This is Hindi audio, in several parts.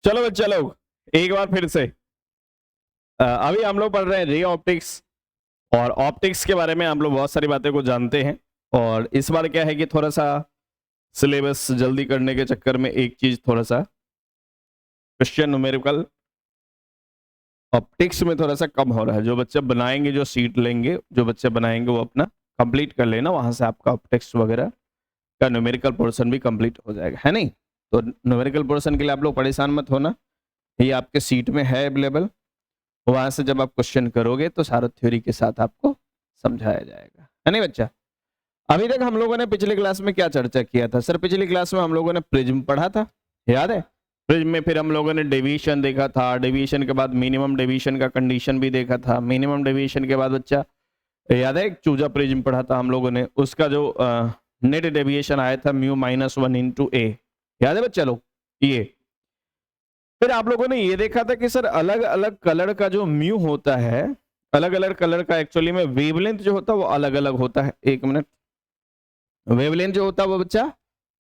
चलो बच्चा लोग एक बार फिर से अभी हम लोग पढ़ रहे हैं रे ऑप्टिक्स। और ऑप्टिक्स के बारे में हम लोग बहुत सारी बातें को जानते हैं। और इस बार क्या है कि थोड़ा सा सिलेबस जल्दी करने के चक्कर में एक चीज थोड़ा सा क्वेश्चन न्यूमेरिकल ऑप्टिक्स में थोड़ा सा कम हो रहा है। जो बच्चे बनाएंगे, जो सीट लेंगे, जो बच्चे बनाएंगे वो अपना कंप्लीट कर लेना, वहां से आपका ऑप्टिक्स वगैरह का न्यूमेरिकल पोर्शन भी कंप्लीट हो जाएगा, है नहीं? तो न्यूमेरिकल पोर्शन के लिए आप लोग परेशान मत होना, ये आपके सीट में है अवेलेबल। वहां से जब आप क्वेश्चन करोगे तो सारा थ्योरी के साथ आपको समझाया जाएगा, है नहीं बच्चा? अभी तक हम लोगों ने पिछली क्लास में क्या चर्चा किया था सर? पिछली क्लास में हम लोगों ने प्रिज्म पढ़ा था, याद है? प्रिज्म में फिर हम लोगों ने डेविएशन देखा था, डेविएशन के बाद मिनिमम डेविएशन का कंडीशन भी देखा था, मिनिमम डेविएशन के बाद बच्चा याद है एक चूजा प्रिज्म पढ़ा था हम लोगों ने, उसका जो नेट डेविएशन आया था μ-1 × a, याद है बच्चा लोग? ये फिर आप लोगों ने ये देखा था कि सर अलग अलग कलर का जो म्यू होता है, अलग अलग कलर का एक्चुअली में वेवलेंथ जो होता है वो अलग अलग होता है। एक मिनट, वेवलेंथ जो होता है वो बच्चा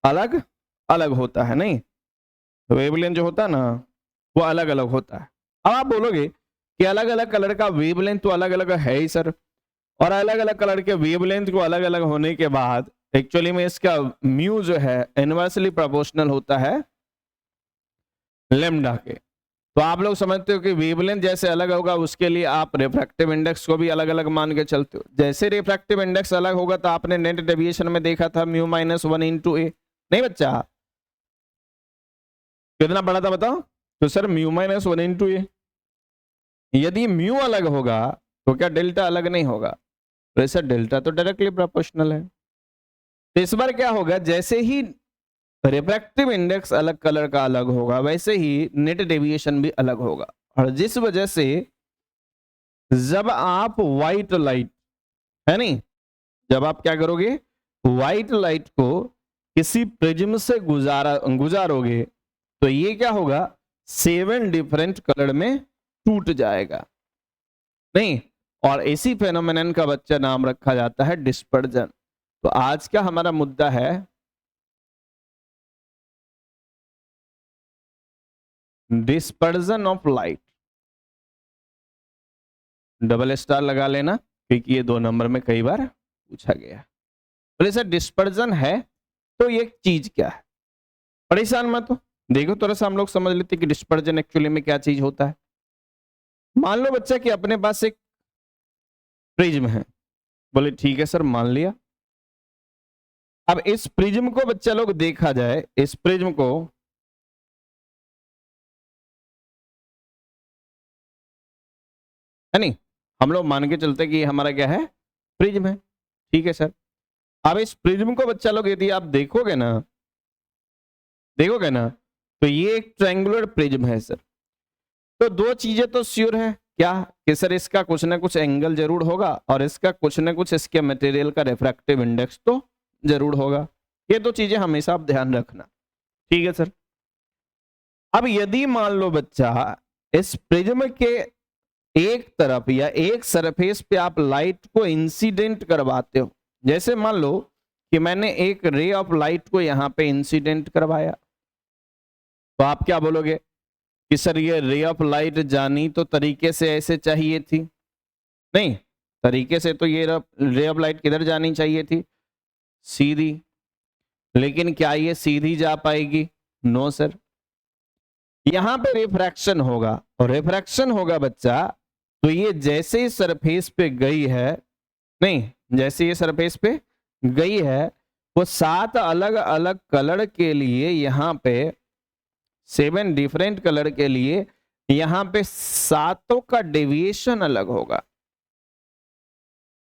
अलग अलग होता है, नहीं? वेवलेंथ जो होता है ना वो अलग अलग होता है। अब आप बोलोगे कि अलग अलग कलर का वेवलेंथ तो अलग अलग है ही सर, और अलग अलग कलर के वेवलेंथ को अलग अलग होने के बाद एक्चुअली में इसका म्यू जो है इनवर्सली प्रोपोर्शनल होता है लेम्डा के। तो आप लोग समझते हो कि वेवलेंथ जैसे अलग होगा उसके लिए आप रिफ्रैक्टिव इंडेक्स को भी अलग अलग मान के चलते हो। जैसे रिफ्रैक्टिव इंडेक्स अलग होगा तो आपने नेट डेविएशन में देखा था μ-1 × a, नहीं बच्चा? कितना पढ़ा था बताओ? तो सर μ-1 × a, यदि म्यू अलग होगा तो क्या डेल्टा अलग नहीं होगा? तो सर डेल्टा तो डायरेक्टली प्रोपोर्शनल है। तो इस बार क्या होगा, जैसे ही रिफ्रैक्टिव इंडेक्स अलग कलर का अलग होगा वैसे ही नेट डेविएशन भी अलग होगा। और जिस वजह से जब आप व्हाइट लाइट, है नहीं, जब आप क्या करोगे, व्हाइट लाइट को किसी प्रिज्म से गुजारोगे तो ये क्या होगा, 7 डिफरेंट कलर में टूट जाएगा, नहीं? और इसी फेनोमेनन का बच्चा नाम रखा जाता है डिस्पर्जन। तो आज का हमारा मुद्दा है dispersion of light. Double star लगा लेना क्योंकि ये 2 नंबर में कई बार पूछा गया। बोले सर डिस्पर्जन है तो ये चीज क्या है? परेशान मत हो, देखो थोड़ा सा हम लोग समझ लेते कि डिस्पर्जन एक्चुअली में क्या चीज होता है। मान लो बच्चा कि अपने पास एक प्रिज्म है। बोले ठीक है सर, मान लिया। अब इस प्रिज्म को बच्चा लोग देखा जाए, इस प्रिज्म को है नहीं, हम लोग मान के चलते कि हमारा क्या है, प्रिज्म है, ठीक है सर। अब इस प्रिज्म को बच्चा लोग यदि आप देखोगे ना, देखोगे ना, तो ये एक ट्रायंगुलर प्रिज्म है सर। तो 2 चीजें तो श्योर है, क्या कि सर इसका कुछ ना कुछ एंगल जरूर होगा और इसका कुछ ना कुछ इसके मटेरियल का रिफ्रैक्टिव इंडेक्स तो जरूर होगा। ये 2 चीजें हमेशा आप ध्यान रखना, ठीक है सर। अब यदि मान लो बच्चा इस प्रिज्म के एक तरफ या एक सरफेस पे आप लाइट को इंसिडेंट करवाते हो, जैसे मान लो कि मैंने एक रे ऑफ लाइट को यहां पे इंसिडेंट करवाया, तो आप क्या बोलोगे कि सर ये रे ऑफ लाइट जानी तो तरीके से ऐसे चाहिए थी, नहीं? तरीके से तो ये रे ऑफ लाइट किधर जानी चाहिए थी, सीधी। लेकिन क्या ये सीधी जा पाएगी? नो सर, यहां पे रिफ्रैक्शन होगा, और रिफ्रैक्शन होगा बच्चा तो ये जैसे ही सरफेस पे गई है, नहीं, जैसे ये सरफेस पे गई है वो 7 अलग अलग कलर के लिए यहां पे 7 डिफरेंट कलर के लिए यहां पे 7 का डेविएशन अलग होगा।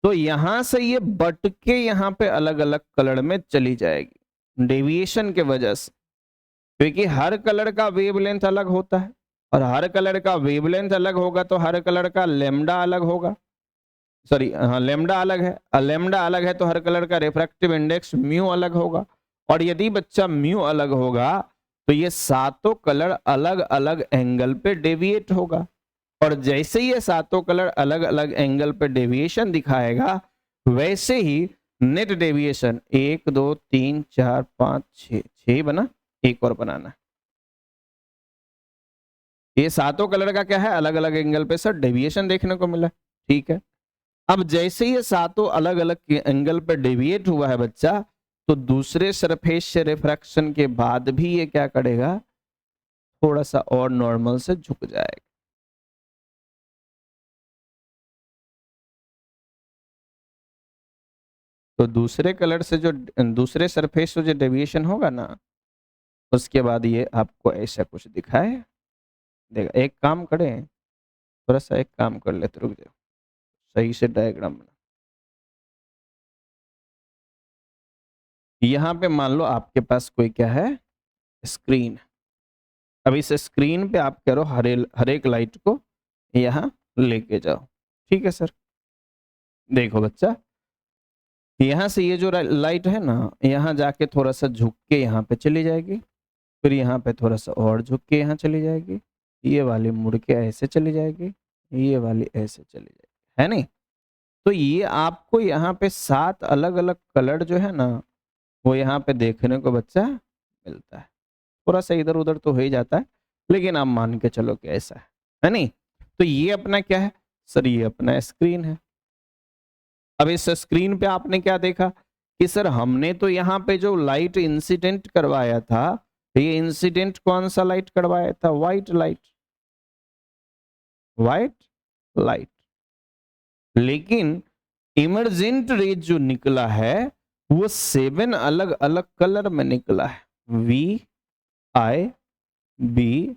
तो यहां से ये बट के यहां पे अलग अलग कलर में चली जाएगी डेविएशन के वजह से, क्योंकि हर कलर का वेवलेंथ अलग होता है, और हर कलर का वेवलेंथ अलग होगा तो हर कलर का लेमडा अलग होगा। सॉरी, हाँ, लेमडा अलग है, लेमडा अलग है तो हर कलर का रिफ्रैक्टिव इंडेक्स म्यू अलग होगा। और यदि बच्चा म्यू अलग होगा तो ये 7 कलर अलग अलग एंगल पे डेविएट होगा, और जैसे ही ये 7 कलर अलग अलग एंगल पे डेविएशन दिखाएगा वैसे ही नेट डेविएशन 1 2 3 4 5 6 बना, एक और बनाना। ये सातों कलर का क्या है, अलग अलग एंगल पे सर डेविएशन देखने को मिला, ठीक है। अब जैसे ये सातों अलग अलग एंगल पे डेविएट हुआ है बच्चा, तो दूसरे सरफेस से रिफ्रैक्शन के बाद भी ये क्या करेगा, थोड़ा सा और नॉर्मल से झुक जाएगा। तो दूसरे कलर से जो दूसरे सरफेस से जो डेविएशन होगा ना, उसके बाद ये आपको ऐसा कुछ दिखाए देगा। एक काम करें, थोड़ा सा एक काम कर लेते, रुक जाओ, सही से डायग्राम बना। यहाँ पे मान लो आपके पास कोई क्या है, स्क्रीन। अब इस स्क्रीन पे आप करो हर एक लाइट को यहाँ लेके जाओ, ठीक है सर। देखो बच्चा, यहाँ से ये जो लाइट है ना, यहाँ जाके थोड़ा सा झुक के यहाँ पे चली जाएगी, फिर यहाँ पे थोड़ा सा और झुक के यहाँ चली जाएगी, ये वाली मुड़ के ऐसे चली जाएगी, ये वाली ऐसे चली जाएगी, है नहीं। तो ये आपको यहाँ पे 7 अलग अलग कलर जो है ना, वो यहाँ पे देखने को बच्चा मिलता है। थोड़ा सा इधर उधर तो हो ही जाता है, लेकिन आप मान के चलो कि ऐसा है नहीं। तो ये अपना क्या है सर, ये अपना स्क्रीन है। अब इस स्क्रीन पे आपने क्या देखा कि सर हमने तो यहाँ पे जो लाइट इंसिडेंट करवाया था, ये इंसिडेंट कौन सा लाइट करवाया था, व्हाइट लाइट, व्हाइट लाइट। लेकिन इमर्जेंट रेज जो निकला है वो 7 अलग अलग कलर में निकला है, V I B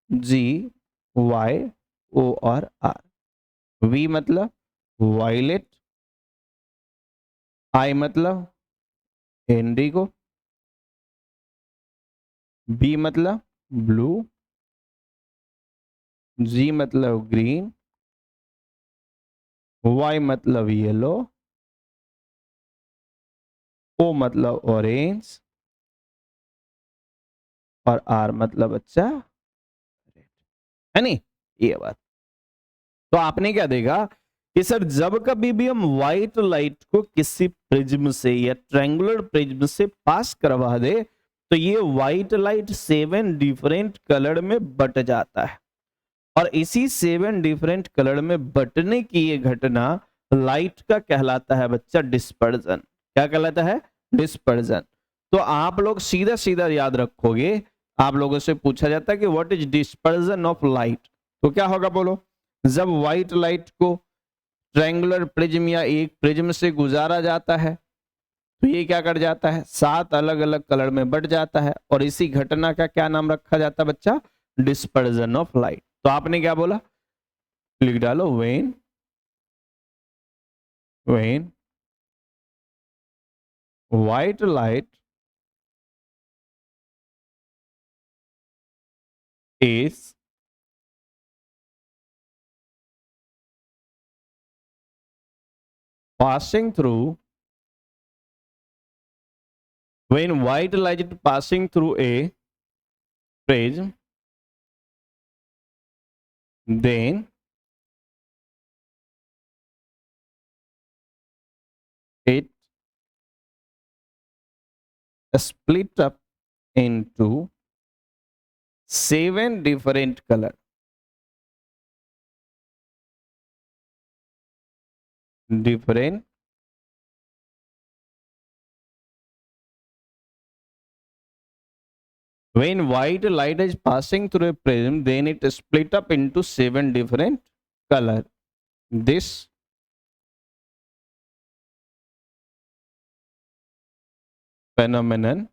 G Y O और आर। वी मतलब वायलेट, आई मतलब इंडिगो, बी मतलब ब्लू, जी मतलब ग्रीन, वाई मतलब येलो, ओ मतलब ऑरेंज और आर मतलब बच्चा रेड, है नहीं ये बात। तो आपने क्या देखा कि सर जब कभी भी हम व्हाइट लाइट को किसी प्रिज्म से या ट्रायंगुलर प्रिज्म से पास करवा दे, तो ये व्हाइट लाइट 7 डिफरेंट कलर में बट जाता है। और इसी 7 डिफरेंट कलर में बटने की ये घटना लाइट का कहलाता है बच्चा डिस्पर्जन। क्या कहलाता है, डिस्पर्जन। तो आप लोग सीधा सीधा याद रखोगे, आप लोगों से पूछा जाता है कि what is dispersion of light, तो क्या होगा बोलो। जब व्हाइट लाइट को ट्रायंगुलर प्रिज्म या एक प्रिज्म से गुजारा जाता है, तो ये क्या कर जाता है, 7 अलग अलग कलर में बट जाता है, और इसी घटना का क्या नाम रखा जाता है बच्चा, डिस्पर्जन ऑफ लाइट। तो आपने क्या बोला, लिख डालो, when when white light is passing through, when white light is passing through a prism, then it split up into 7 different color, different when white light is passing through a prism, then it split up into 7 different color. This phenomenon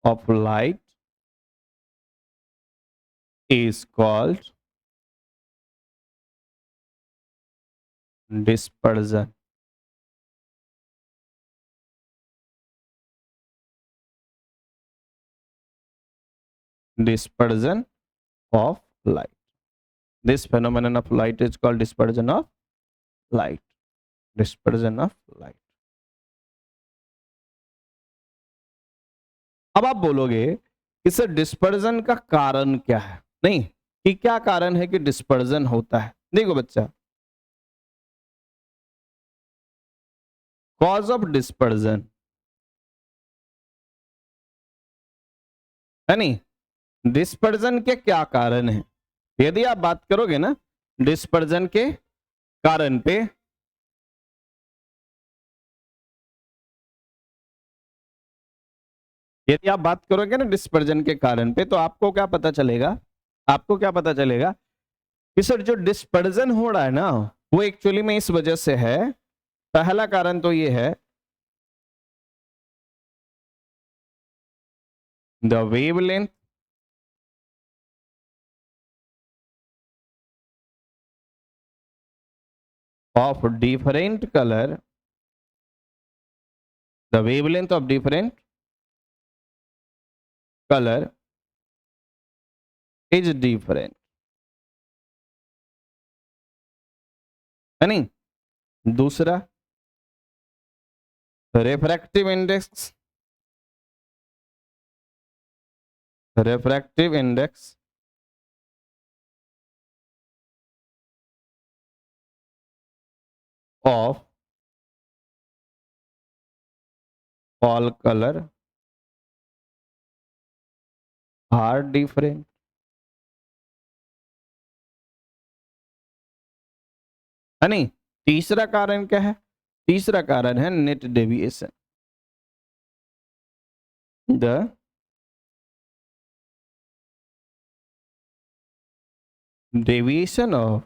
of light is called dispersion. Dispersion of light. This phenomenon of light is called dispersion of light. Dispersion of light. अब आप बोलोगे कि सर डिस्पर्जन का कारण क्या है, नहीं कि क्या कारण है कि डिस्पर्जन होता है। देखो बच्चा, कॉज ऑफ डिस्पर्जन, है नहीं, डिस्पर्जन के क्या कारण है? यदि आप बात करोगे ना डिस्पर्जन के कारण पे, यदि आप बात करोगे ना डिस्पर्जन के कारण पे, तो आपको क्या पता चलेगा, आपको क्या पता चलेगा कि सर जो डिस्पर्जन हो रहा है ना वो एक्चुअली में इस वजह से है। पहला कारण तो ये है the wavelength of different color, the wavelength of different color is different, है नहीं। दूसरा refractive index, refractive index of all color are different, है नहीं। तीसरा कारण क्या है? तीसरा कारण है net deviation, the deviation of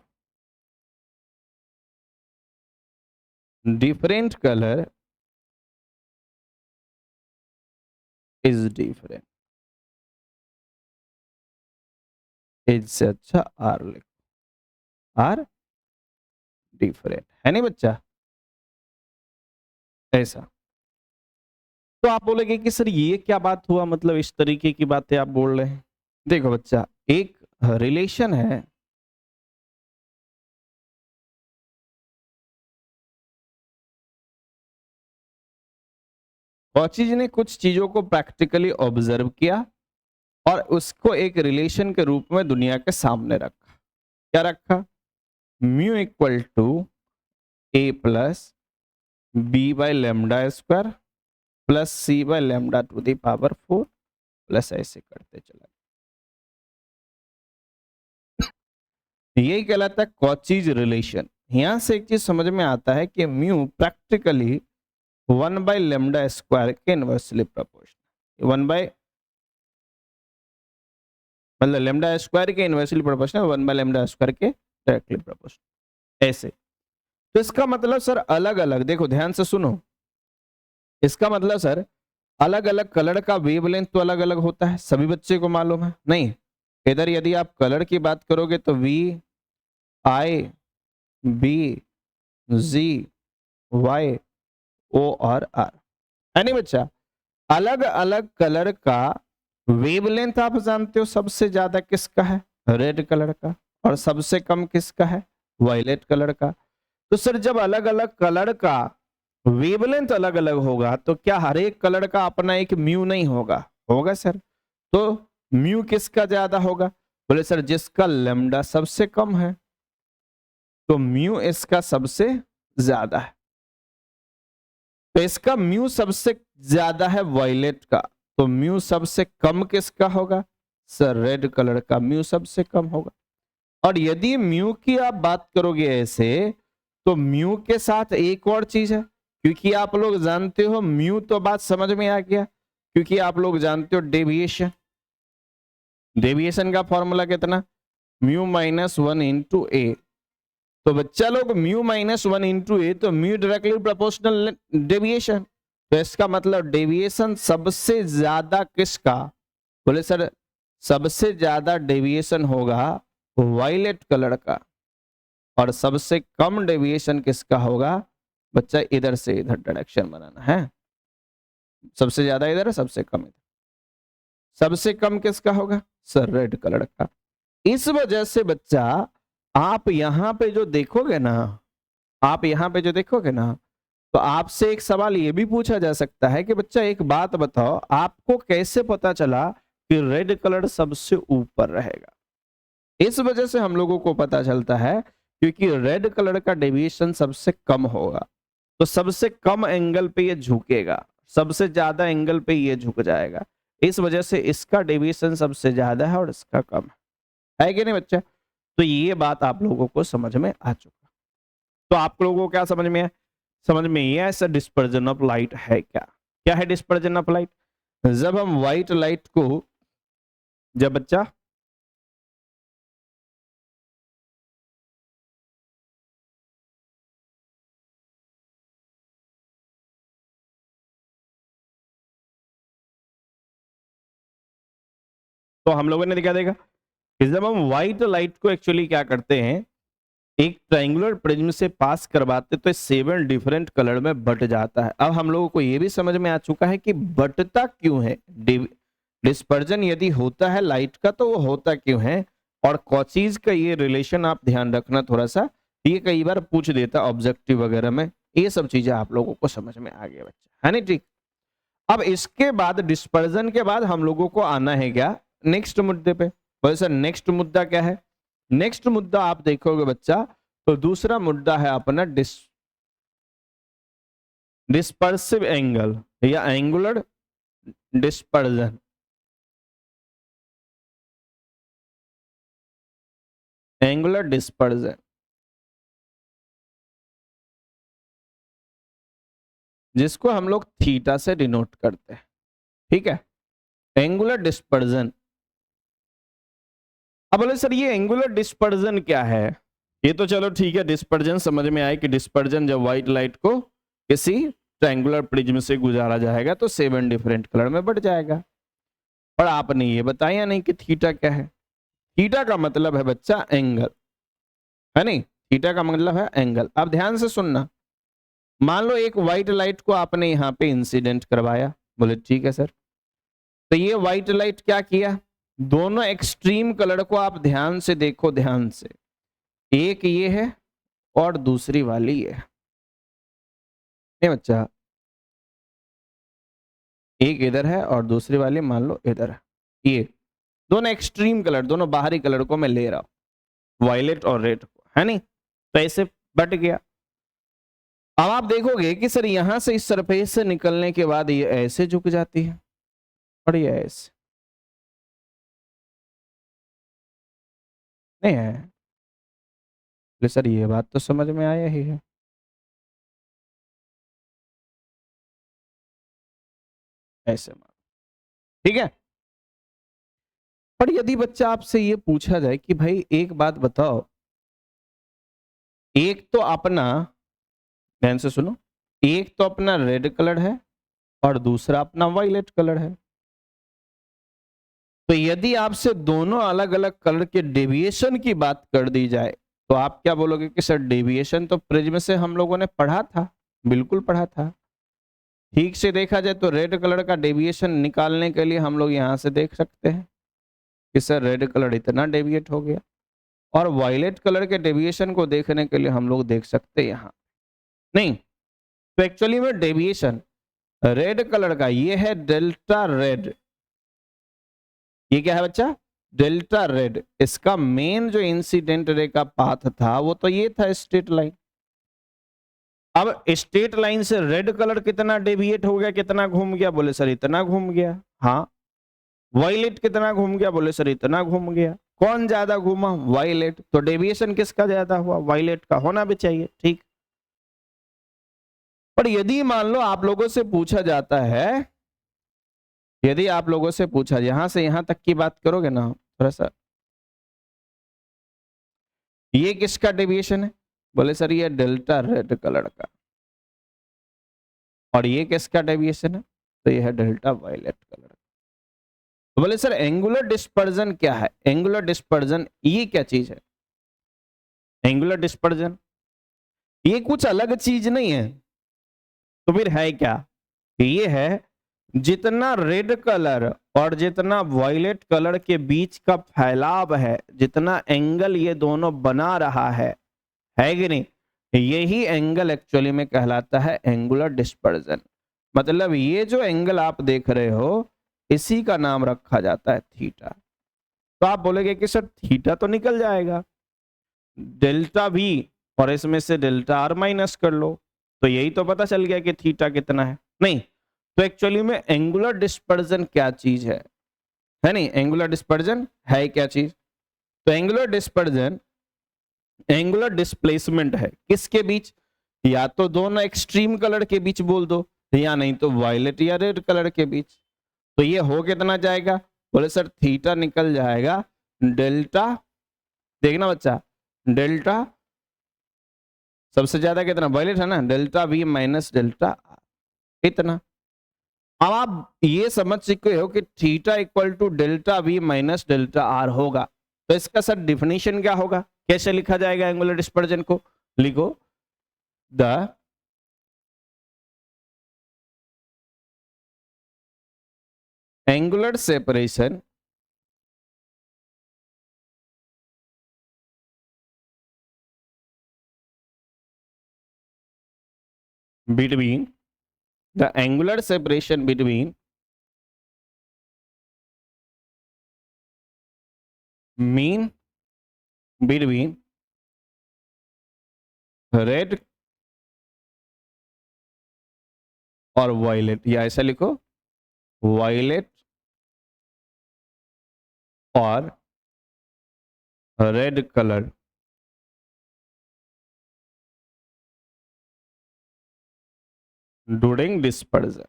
different color is different। इससे अच्छा आर लिखो, आर डिफरेंट, है नहीं बच्चा, ऐसा। तो आप बोलेंगे कि सर ये क्या बात हुआ, मतलब इस तरीके की बातें आप बोल रहे हैं। देखो बच्चा, एक रिलेशन है, कॉचीज ने कुछ चीजों को प्रैक्टिकली ऑब्जर्व किया और उसको एक रिलेशन के रूप में दुनिया के सामने रखा। क्या रखा? Mu equal to A plus B by lambda square plus C by lambda to the power 4 plus ऐसे करते चला। यही कहलाता है कॉचीज रिलेशन। यहां से एक चीज समझ में आता है कि mu practically 1 bye lambda square के इनवर्सली प्रोपोर्शनल, 1 बाय मतलब लेमडा स्क्वायर के inversely proportional, 1 bye lambda square के डायरेक्टली प्रोपोर्शनल, ऐसे। तो इसका मतलब सर अलग अलग, देखो ध्यान से सुनो, इसका मतलब सर अलग अलग कलर का वेवलेंथ तो अलग अलग होता है, सभी बच्चे को मालूम है नहीं। इधर यदि आप कलर की बात करोगे तो V I B G Y O और आर, है नहीं बच्चा। अलग अलग कलर का वेवलेंथ आप जानते हो सबसे ज्यादा किसका है? रेड कलर का। और सबसे कम किसका है? वायलेट कलर का। तो सर जब अलग अलग कलर का वेवलेंथ अलग अलग होगा तो क्या हर एक कलर का अपना एक म्यू नहीं होगा? होगा सर। तो म्यू किसका ज्यादा होगा? बोले सर जिसका लेमडा सबसे कम है, तो म्यू इसका सबसे ज्यादा है। तो इसका म्यू सबसे ज्यादा है वायलेट का, तो म्यू सबसे कम किसका होगा? सर रेड कलर का म्यू सबसे कम होगा। और यदि म्यू की आप बात करोगे ऐसे, तो म्यू के साथ एक और चीज है, क्योंकि आप लोग जानते हो म्यू, तो बात समझ में आ गया, क्योंकि आप लोग जानते हो डेविएशन। डेविएशन का फॉर्मूला कितना? म्यू माइनस 1 इंटू ए। तो बच्चा लोग म्यू माइनस 1 इंटू ए, तो म्यू डायरेक्टली प्रोपोर्शनल डेविएशन। तो इसका मतलब डेविएशन सबसे ज्यादा किसका? बोले सर सबसे ज्यादा डेविएशन होगा वायलेट कलर का, और सबसे कम डेविएशन किसका होगा? बच्चा इधर से इधर डायरेक्शन बनाना है, सबसे ज्यादा इधर है, सबसे कम इधर। सबसे कम किसका होगा? सर रेड कलर का। इस वजह से बच्चा आप यहां पे जो देखोगे ना, आप यहां पे जो देखोगे ना, तो आपसे एक सवाल ये भी पूछा जा सकता है कि बच्चा एक बात बताओ, आपको कैसे पता चला कि रेड कलर सबसे ऊपर रहेगा? इस वजह से हम लोगों को पता चलता है क्योंकि रेड कलर का डेविएशन सबसे कम होगा, तो सबसे कम एंगल पे ये झुकेगा, सबसे ज्यादा एंगल पे ये झुक जाएगा। इस वजह से इसका डेविएशन सबसे ज्यादा है और इसका कम है कि नहीं बच्चा? तो ये बात आप लोगों को समझ में आ चुका। तो आप लोगों को क्या समझ में है? समझ में ये ऐसा डिस्पर्जन ऑफ लाइट है क्या है डिस्पर्जन ऑफ लाइट? जब हम व्हाइट लाइट को, जब बच्चा तो हम लोगों ने क्या देखा कि जब हम व्हाइट लाइट को एक्चुअली क्या करते हैं, एक ट्रायंगुलर प्रिज्म से पास करवाते तो 7 डिफरेंट कलर में बट जाता है। अब हम लोगों को यह भी समझ में आ चुका है कि बटता क्यों है, डिस्पर्जन यदि होता है लाइट का तो वो होता क्यों है, और कॉचीज का ये रिलेशन आप ध्यान रखना थोड़ा सा, ये कई बार पूछ देता ऑब्जेक्टिव वगैरह में। ये सब चीजें आप लोगों को समझ में आ गया बच्चा, है नहीं? ठीक। अब इसके बाद डिस्पर्जन के बाद हम लोगों को आना है क्या, नेक्स्ट मुद्दे पे। बोले सर नेक्स्ट मुद्दा क्या है? नेक्स्ट मुद्दा आप देखोगे बच्चा तो दूसरा मुद्दा है अपना डिस्पर्सिव एंगल या एंगुलर डिस्पर्जन। एंगुलर डिस्पर्जन जिसको हम लोग थीटा से डिनोट करते हैं, ठीक है, एंगुलर डिस्पर्जन। अब बोले सर ये एंगुलर डिस्पर्जन क्या है? ये तो चलो ठीक है, डिस्पर्जन समझ में आए कि डिस्पर्जन जब व्हाइट लाइट को किसी ट्रायंगुलर प्रिज्म से गुजारा जाएगा तो 7 डिफरेंट कलर में बढ़ जाएगा। पर आपने ये बताया नहीं कि थीटा क्या है। थीटा का मतलब है बच्चा एंगल, है नहीं? थीटा का मतलब है एंगल। अब ध्यान से सुनना, मान लो एक व्हाइट लाइट को आपने यहां पे इंसिडेंट करवाया, बोले ठीक है सर, तो ये व्हाइट लाइट क्या किया, दोनों एक्सट्रीम कलर को आप ध्यान से देखो, ध्यान से, एक ये है और दूसरी वाली ये है। नहीं बच्चा, एक इधर है और दूसरी वाली मान लो इधर है, ये दोनों एक्सट्रीम कलर, दोनों बाहरी कलर को मैं ले रहा हूं, वायलेट और रेड को, है नहीं? तो ऐसे बट गया। अब आप देखोगे कि सर यहां से इस सरफेस से निकलने के बाद ये ऐसे झुक जाती है और ये ऐसे नहीं है। तो सर ये बात तो समझ में आया ही है। ऐसे मान, ठीक है। पर यदि बच्चा आपसे ये पूछा जाए कि भाई एक बात बताओ, एक तो अपना, ध्यान से सुनो, एक तो अपना रेड कलर है और दूसरा अपना वायलेट कलर है। तो यदि आपसे दोनों अलग अलग कलर के डेविएशन की बात कर दी जाए तो आप क्या बोलोगे कि सर डेविएशन तो प्रिज्म से हम लोगों ने पढ़ा था, बिल्कुल पढ़ा था। ठीक से देखा जाए तो रेड कलर का डेविएशन निकालने के लिए हम लोग यहां से देख सकते हैं कि सर रेड कलर इतना डेविएट हो गया, और वायलेट कलर के डेविएशन को देखने के लिए हम लोग देख सकते हैं यहां। नहीं, तो एक्चुअली में डेविएशन रेड कलर का ये है डेल्टा रेड। ये क्या है बच्चा? Delta red. इसका मेन जो इंसिडेंट रे का पाथ था वो तो ये था, स्ट्रेट लाइन। अब स्ट्रेट लाइन से रेड कलर कितना डेविएट हो गया, कितना घूम गया? बोले सर इतना घूम गया। हाँ। वायलेट कितना घूम गया? बोले सर इतना घूम गया। कौन ज्यादा घूमा? वायलेट। तो डेविएशन किसका ज्यादा हुआ? वायलेट का। होना भी चाहिए, ठीक। पर यदि मान लो आप लोगों से पूछा जाता है, यदि आप लोगों से पूछा, यहां से यहां तक की बात करोगे ना थोड़ा सा, ये किसका डेविएशन है? बोले सर ये डेल्टा रेड कलर का। और ये किसका डेविएशन है? तो ये है डेल्टा वायलेट कलर का। तो बोले सर एंगुलर डिस्पर्जन क्या है? एंगुलर डिस्पर्जन ये क्या चीज है? एंगुलर डिस्पर्जन ये कुछ अलग चीज नहीं है, तो फिर है क्या? ये है जितना रेड कलर और जितना वायलेट कलर के बीच का फैलाव है, जितना एंगल ये दोनों बना रहा है कि नहीं, यही एंगल एक्चुअली में कहलाता है एंगुलर डिस्पर्जन। मतलब ये जो एंगल आप देख रहे हो इसी का नाम रखा जाता है थीटा। तो आप बोलेंगे कि सर थीटा तो निकल जाएगा, डेल्टा वी और इसमें से डेल्टा आर माइनस कर लो तो यही तो पता चल गया कि थीटा कितना है। नहीं, तो एक्चुअली में एंगुलर डिस्पर्जन क्या चीज है नहीं, एंगुलर डिस्पर्जन है क्या चीज? तो एंगुलर डिस्पर्जन एंगुलर डिस्प्लेसमेंट है किसके बीच? या तो दोनों एक्सट्रीम कलर के बीच बोल दो, या नहीं तो वायलेट या रेड कलर के बीच। तो ये हो कितना जाएगा? बोले सर थीटा निकल जाएगा डेल्टा, देखना बच्चा, डेल्टा सबसे ज्यादा कितना वायलेट है ना, delta V minus delta R, इतना। अब आप ये समझ चुके हो कि theta equal to delta V minus delta R होगा। तो इसका सर डिफिनीशन क्या होगा, कैसे लिखा जाएगा एंगुलर डिस्पर्जन को? लिखो the angular separation between the angular separation between mean between red और वायलेट, या ऐसा लिखो वायलेट और रेड कलर ड्यूरिंग डिस्पर्जन।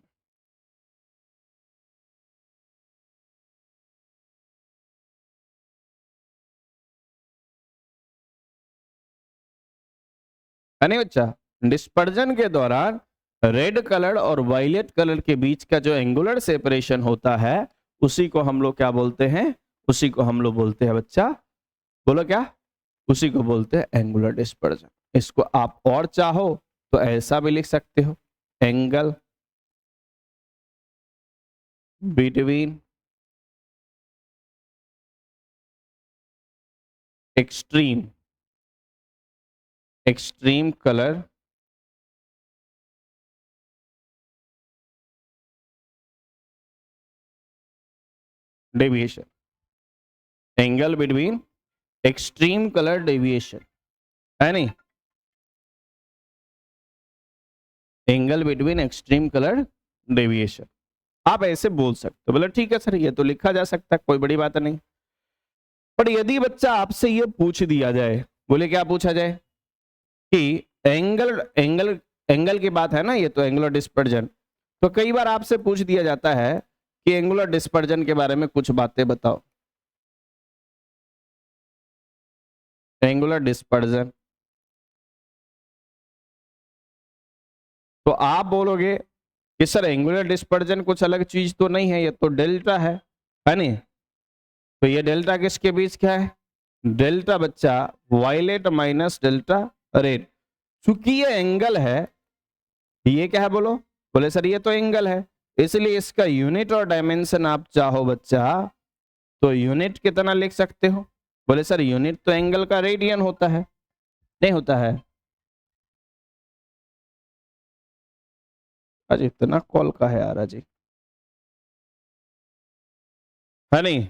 है नहीं बच्चा? डिस्पर्जन के दौरान रेड कलर और वायलेट कलर के बीच का जो एंगुलर सेपरेशन होता है उसी को हम लोग क्या बोलते हैं? उसी को हम लोग बोलते हैं बच्चा, बोलो क्या? उसी को बोलते हैं एंगुलर डिस्पर्जन। इसको आप और चाहो तो ऐसा भी लिख सकते हो, angle between extreme colour deviation, angle between extreme colour deviation, है नहीं, angle between extreme colour deviation. आप ऐसे बोल सकते हो। बोले ठीक है सर, ये तो लिखा जा सकता है, कोई बड़ी बात नहीं। पर यदि बच्चा आपसे ये पूछ दिया जाए, बोले क्या पूछा जाए कि एंगल एंगल एंगल की बात है ना, ये तो एंगुलर डिस्पर्जन, तो कई बार आपसे पूछ दिया जाता है कि एंगुलर डिस्पर्जन के बारे में कुछ बातें बताओ। एंगुलर डिस्पर्जन, तो आप बोलोगे कि सर एंगुलर डिस्पर्जन कुछ अलग चीज तो नहीं है, ये तो डेल्टा है नहीं? तो ये डेल्टा किसके बीच क्या है? डेल्टा बच्चा वायलेट माइनस डेल्टा रेड। चूंकि ये एंगल है, ये क्या है बोलो? बोले सर ये तो एंगल है, इसलिए इसका यूनिट और डायमेंशन आप चाहो बच्चा तो यूनिट कितना लिख सकते हो? बोले सर यूनिट तो एंगल का रेडियन होता है, नहीं होता है? आज इतना कॉल का है यार अजी, है नहीं?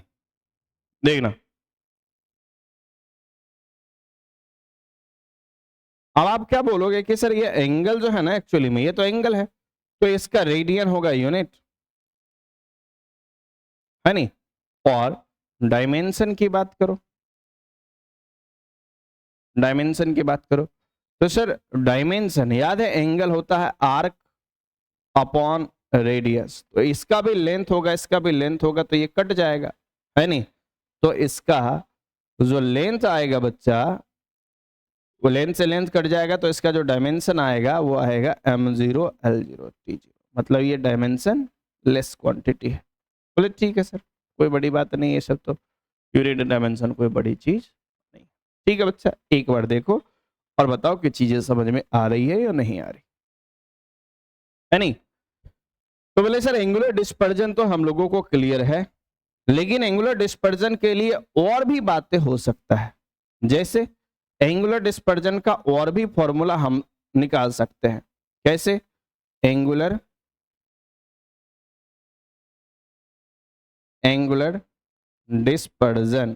देखना, अब आप क्या बोलोगे कि सर ये एंगल जो है ना, एक्चुअली में ये तो एंगल है, तो इसका रेडियन होगा यूनिट, है नहीं? और डायमेंशन की बात करो, डायमेंशन की बात करो तो सर डायमेंशन याद है, एंगल होता है आर्क अपॉन रेडियस, तो इसका भी लेंथ होगा, इसका भी लेंथ होगा, तो ये कट जाएगा, है नहीं? तो इसका जो लेंथ आएगा बच्चा, वो लेंथ से लेंथ कट जाएगा, तो इसका जो डायमेंशन आएगा वो आएगा m0 l0 t0, मतलब ये डायमेंशन लेस क्वांटिटी है। बोले ठीक है सर, कोई बड़ी बात नहीं, ये सब तो यूनिट डायमेंशन कोई बड़ी चीज नहीं। ठीक है बच्चा, एक बार देखो और बताओ कि चीजें समझ में आ रही है या नहीं आ रही, है नहीं? तो बोले सर एंगुलर डिस्पर्जन तो हम लोगों को क्लियर है, लेकिन एंगुलर डिस्पर्जन के लिए और भी बातें हो सकता है। जैसे एंगुलर डिस्पर्जन का और भी फॉर्मूला हम निकाल सकते हैं। कैसे? एंगुलर डिस्पर्जन,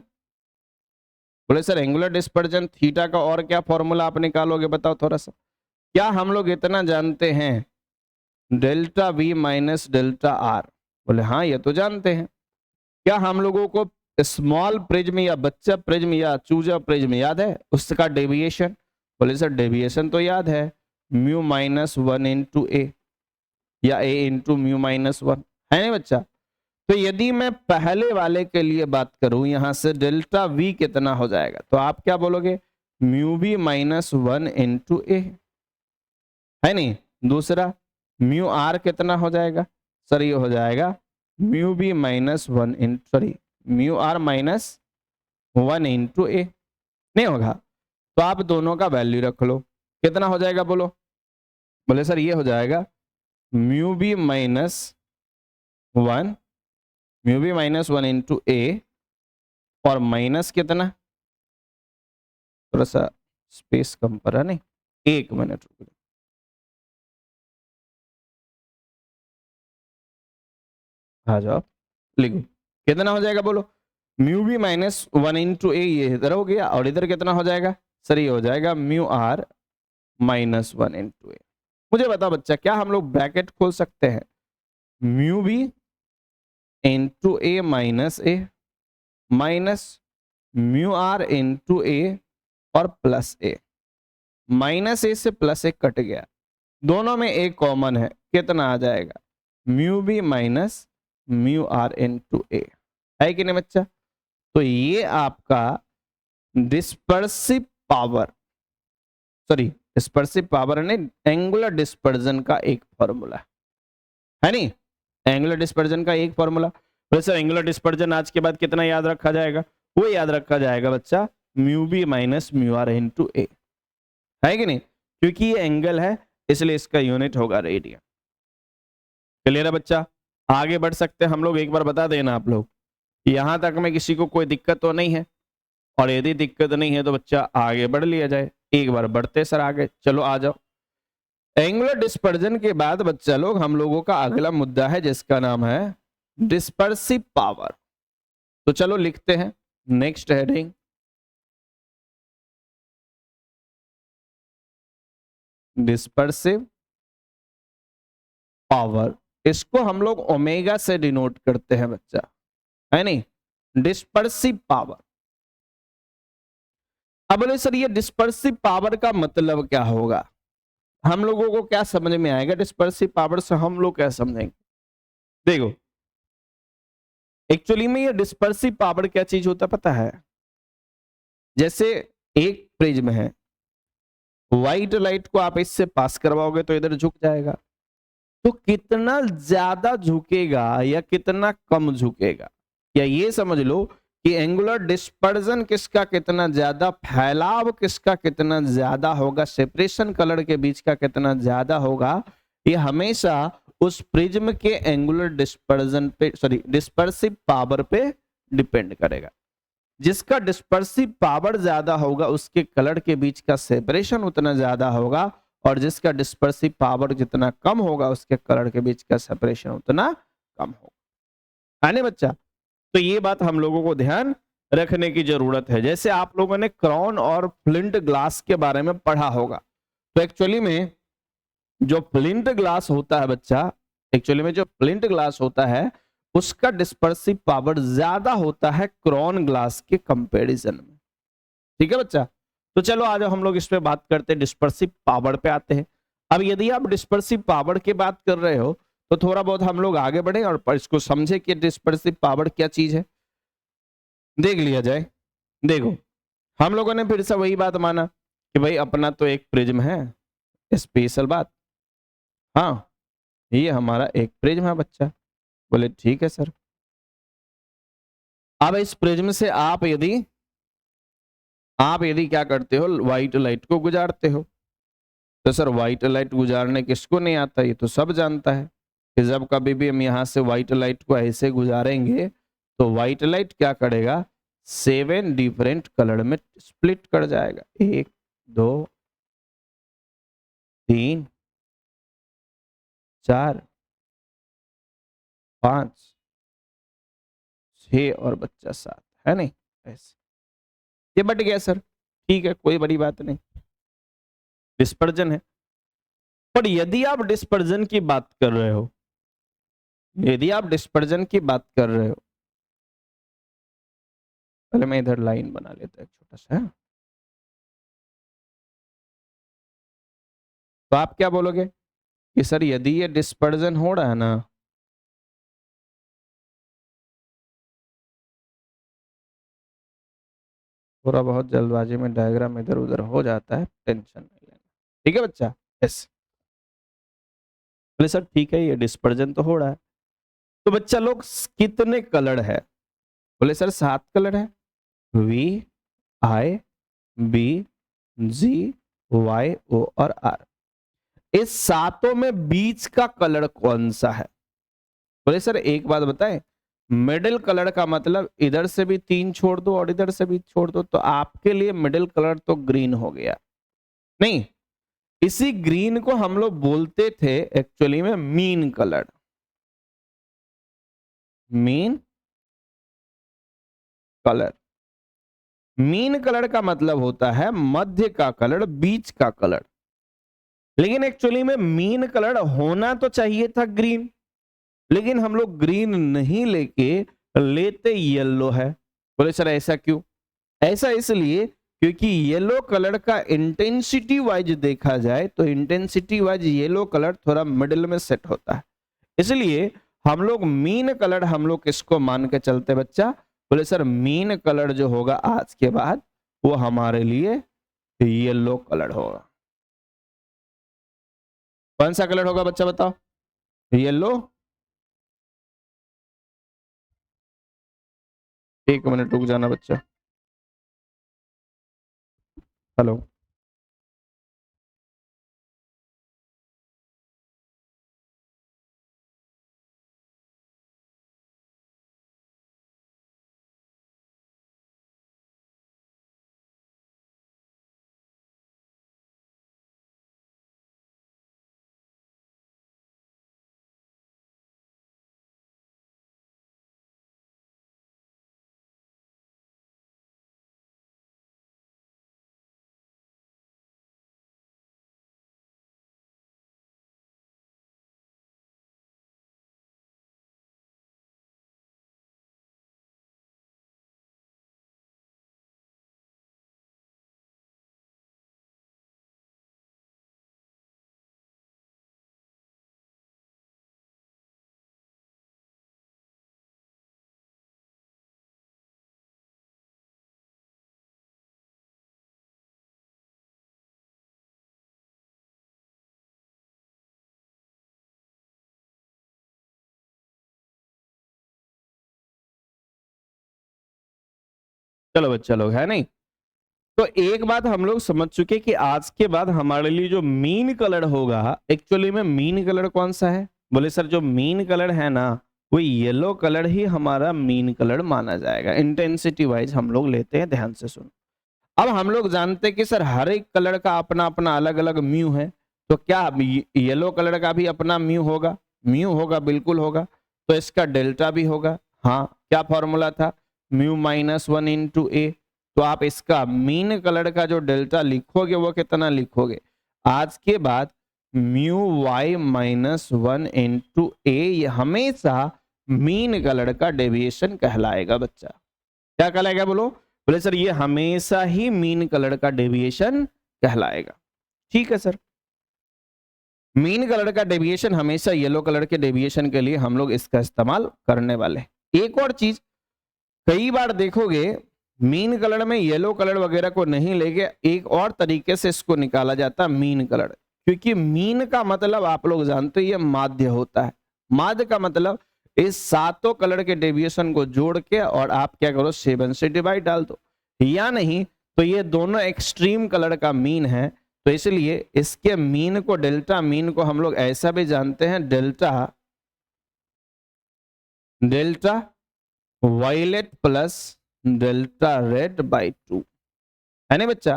बोले सर एंगुलर डिस्पर्जन थीटा का और क्या फॉर्मूला आप निकालोगे, बताओ थोड़ा सा। क्या हम लोग इतना जानते हैं delta V minus delta are. बोले हाँ ये तो जानते हैं। क्या हम लोगों को स्मॉल प्रिज्म या बच्चा प्रिज्म या चूजा प्रिज्म याद है, उसका डेविएशन? बोले सर डेविएशन तो याद है, म्यू माइनस 1 इंटू ए या ए इंटू म्यू माइनस 1, है ना बच्चा? तो यदि मैं पहले वाले के लिए बात करूं, यहां से डेल्टा वी कितना हो जाएगा, तो आप क्या बोलोगे? Mu B minus 1 into A, है नहीं? दूसरा म्यू आर कितना हो जाएगा? सर ये हो जाएगा mu B minus 1 into, sorry mu R minus 1 into A. नहीं होगा तो आप दोनों का वैल्यू रख लो, कितना हो जाएगा बोलो? बोले सर ये हो जाएगा mu B minus 1, mu B minus 1 into A, और माइनस कितना, थोड़ा सा स्पेस कम पर है नहीं, 1 मिनट रुक जाओ। आ जाओ लिखो, कितना हो जाएगा बोलो? म्यू बी माइनस 1 इंटू ए, ये इधर हो गया, और इधर कितना हो जाएगा? सर ये हो जाएगा म्यू आर माइनस 1 इंटू ए। मुझे बता बच्चा, क्या हम लोग ब्रैकेट खोल सकते हैं? Mu B into A minus A minus mu R into A और प्लस ए। माइनस ए से प्लस ए कट गया, दोनों में एक कॉमन है, कितना आ जाएगा? Mu B minus mu R into A, है कि नहीं बच्चा? तो ये आपका dispersive power, sorry dispersive power नहीं, एंगुलर डिस्पर्जन का एक फॉर्मूला है नहीं? एंगुलर डिस्पर्जन का एक फॉर्मूला। वैसे एंगुलर डिस्पर्जन आज के बाद कितना याद रखा जाएगा? वो याद रखा जाएगा बच्चा mu B minus mu R into A, है कि नहीं? क्योंकि ये एंगल है इसलिए इसका यूनिट होगा रेडियन। क्लियर है बच्चा? आगे बढ़ सकते हैं हम लोग, एक बार बता देना आप लोग, यहां तक में किसी को कोई दिक्कत तो नहीं है, और यदि दिक्कत नहीं है तो बच्चा आगे बढ़ लिया जाए। एक बार बढ़ते सर आगे, चलो आ जाओ। एंगुलर डिस्पर्जन के बाद बच्चा लोग हम लोगों का अगला मुद्दा है जिसका नाम है डिस्पर्सिव पावर। तो चलो लिखते हैं नेक्स्ट हेडिंग, डिस्पर्सिव पावर। इसको हम लोग ओमेगा से डिनोट करते हैं बच्चा, है नहीं? Dispersive power. अब बोले सर ये डिस्पर्सिव पावर का मतलब क्या होगा? हम लोगों को क्या समझ में आएगा डिस्पर्सिव पावर से? हम लोग क्या समझेंगे? देखो एक्चुअली में ये डिस्पर्सिव पावर क्या चीज होता है पता है? जैसे एक प्रिज्म है, व्हाइट लाइट को आप इससे पास करवाओगे तो इधर झुक जाएगा, तो कितना ज्यादा झुकेगा या कितना कम झुकेगा, या ये समझ लो कि एंगुलर डिस्पर्जन किसका कितना ज्यादा, फैलाव किसका कितना ज्यादा होगा, सेपरेशन कलर के बीच का कितना ज्यादा होगा, ये हमेशा उस प्रिज्म के एंगुलर डिस्पर्जन पे, सॉरी डिस्पर्सिव पावर पे डिपेंड करेगा। जिसका डिस्पर्सिव पावर ज्यादा होगा उसके कलर के बीच का सेपरेशन उतना ज्यादा होगा, और जिसका डिस्पर्सिव पावर जितना कम होगा उसके कलर के बीच का सेपरेशन उतना कम होगा, है ना बच्चा? तो ये बात हम लोगों को ध्यान रखने की जरूरत है। जैसे आप लोगों ने क्राउन और फ्लिंट ग्लास के बारे में पढ़ा होगा, तो एक्चुअली में जो फ्लिंट ग्लास होता है बच्चा, एक्चुअली में जो फ्लिंट ग्लास होता है उसका डिस्पर्सिव पावर ज्यादा होता है क्राउन ग्लास के कंपैरिजन में। ठीक है बच्चा? तो चलो आज हम लोग इस पे बात करते हैं, डिस्पर्सिव पावर पे आते हैं। अब यदि आप डिस्पर्सिव पावर की बात कर रहे हो तो थोड़ा बहुत हम लोग आगे बढ़े और इसको समझे कि डिस्पर्सिव पावर क्या चीज है, देख लिया जाए। देखो हम लोगों ने फिर से वही बात माना कि भाई अपना तो एक प्रिज्म है, स्पेशल बात, हाँ ये हमारा एक प्रिज्म है बच्चा। बोले ठीक है सर। अब इस प्रिज्म से आप यदि क्या करते हो, व्हाइट लाइट को गुजारते हो, तो सर व्हाइट लाइट गुजारने किसको नहीं आता? ये तो सब जानता है कि जब कभी भी हम यहां से व्हाइट लाइट को ऐसे गुजारेंगे तो व्हाइट लाइट क्या करेगा, 7 डिफरेंट कलर में स्प्लिट कर जाएगा। 1 2 3 4 5 6 और बच्चा 7, है नहीं? ऐसे ये बट गया सर, ठीक है कोई बड़ी बात नहीं, डिस्पर्जन है। पर यदि आप डिस्पर्जन की बात कर रहे हो, यदि आप डिस्पर्जन की बात कर रहे हो, पहले मैं इधर लाइन बना लेता हूं छोटा सा, तो आप क्या बोलोगे कि सर यदि ये डिस्पर्जन हो रहा है ना, थोड़ा बहुत जल्दबाजी में डायग्राम इधर उधर हो जाता है, टेंशन नहीं लेना, ठीक है बच्चा। यस, बोले सर ठीक है ये डिस्पर्जन तो हो रहा है, तो बच्चा लोग कितने कलर है? बोले सर 7 कलर है, V, I, B, G, Y, O और आर। इस सातों में बीच का कलर कौन सा है? बोले सर एक बात बताएं, मिडिल कलर का मतलब इधर से भी 3 छोड़ दो और इधर से भी छोड़ दो, तो आपके लिए मिडिल कलर तो ग्रीन हो गया। नहीं, इसी ग्रीन को हम लोग बोलते थे एक्चुअली में mean colour. Mean colour, mean colour का मतलब होता है मध्य का कलर, बीच का कलर। लेकिन एक्चुअली में मीन कलर होना तो चाहिए था ग्रीन, लेकिन हम लोग ग्रीन नहीं लेके लेते येलो है। बोले सर ऐसा क्यों? ऐसा इसलिए क्योंकि येलो कलर का इंटेंसिटी वाइज देखा जाए तो इंटेंसिटी वाइज येलो कलर थोड़ा मिडिल में सेट होता है, इसलिए हम लोग मीन कलर हम लोग किसको मान के चलते बच्चा? बोले सर मीन कलर जो होगा आज के बाद वो हमारे लिए येलो कलर होगा। कौन सा कलर होगा बच्चा बताओ? येलो। एक मिनट रुक जाना बच्चा। हेलो, चलो बच्चा लोग है नहीं, तो एक बात हम लोग समझ चुके कि आज के बाद हमारे लिए जो मीन कलर होगा, एक्चुअली में मीन कलर कौन सा है? बोले सर जो मीन कलर है ना वो येलो कलर ही हमारा मीन कलर माना जाएगा, इंटेंसिटी वाइज हम लोग लेते हैं, ध्यान से सुनो। अब हम लोग जानते हैं कि सर हर एक कलर का अपना अपना अलग अलग म्यू है, तो क्या येलो कलर का भी अपना म्यू होगा? म्यू होगा, बिल्कुल होगा। तो इसका डेल्टा भी होगा। हाँ, क्या फॉर्मूला था? म्यू माइनस 1 इंटू ए। तो आप इसका मीन कलर का जो डेल्टा लिखोगे वो कितना लिखोगे? आज के बाद म्यू वाई माइनस 1 इंटू ए, ये हमेशा मीन कलर का डेविएशन कहलाएगा बच्चा। क्या कहलाएगा बोलो? बोले सर ये हमेशा ही मीन कलर का डेविएशन कहलाएगा। ठीक है सर, मीन कलर का डेविएशन हमेशा येलो कलर के डेविएशन के लिए हम लोग इसका इस्तेमाल करने वाले। एक और चीज, कई बार देखोगे मीन कलर में येलो कलर वगैरह को नहीं लेके एक और तरीके से इसको निकाला जाता है मीन कलर, क्योंकि मीन का मतलब आप लोग जानते हो ये माध्य होता है। माध्य का मतलब इस सातों कलर के डेविएशन को जोड़ के और आप क्या करो 7 से डिवाइड डाल दो, या नहीं तो ये दोनों एक्सट्रीम कलर का मीन है, तो इसलिए इसके मीन को डेल्टा मीन को हम लोग ऐसा भी जानते हैं delta delta violet plus delta red by 2, है ना बच्चा?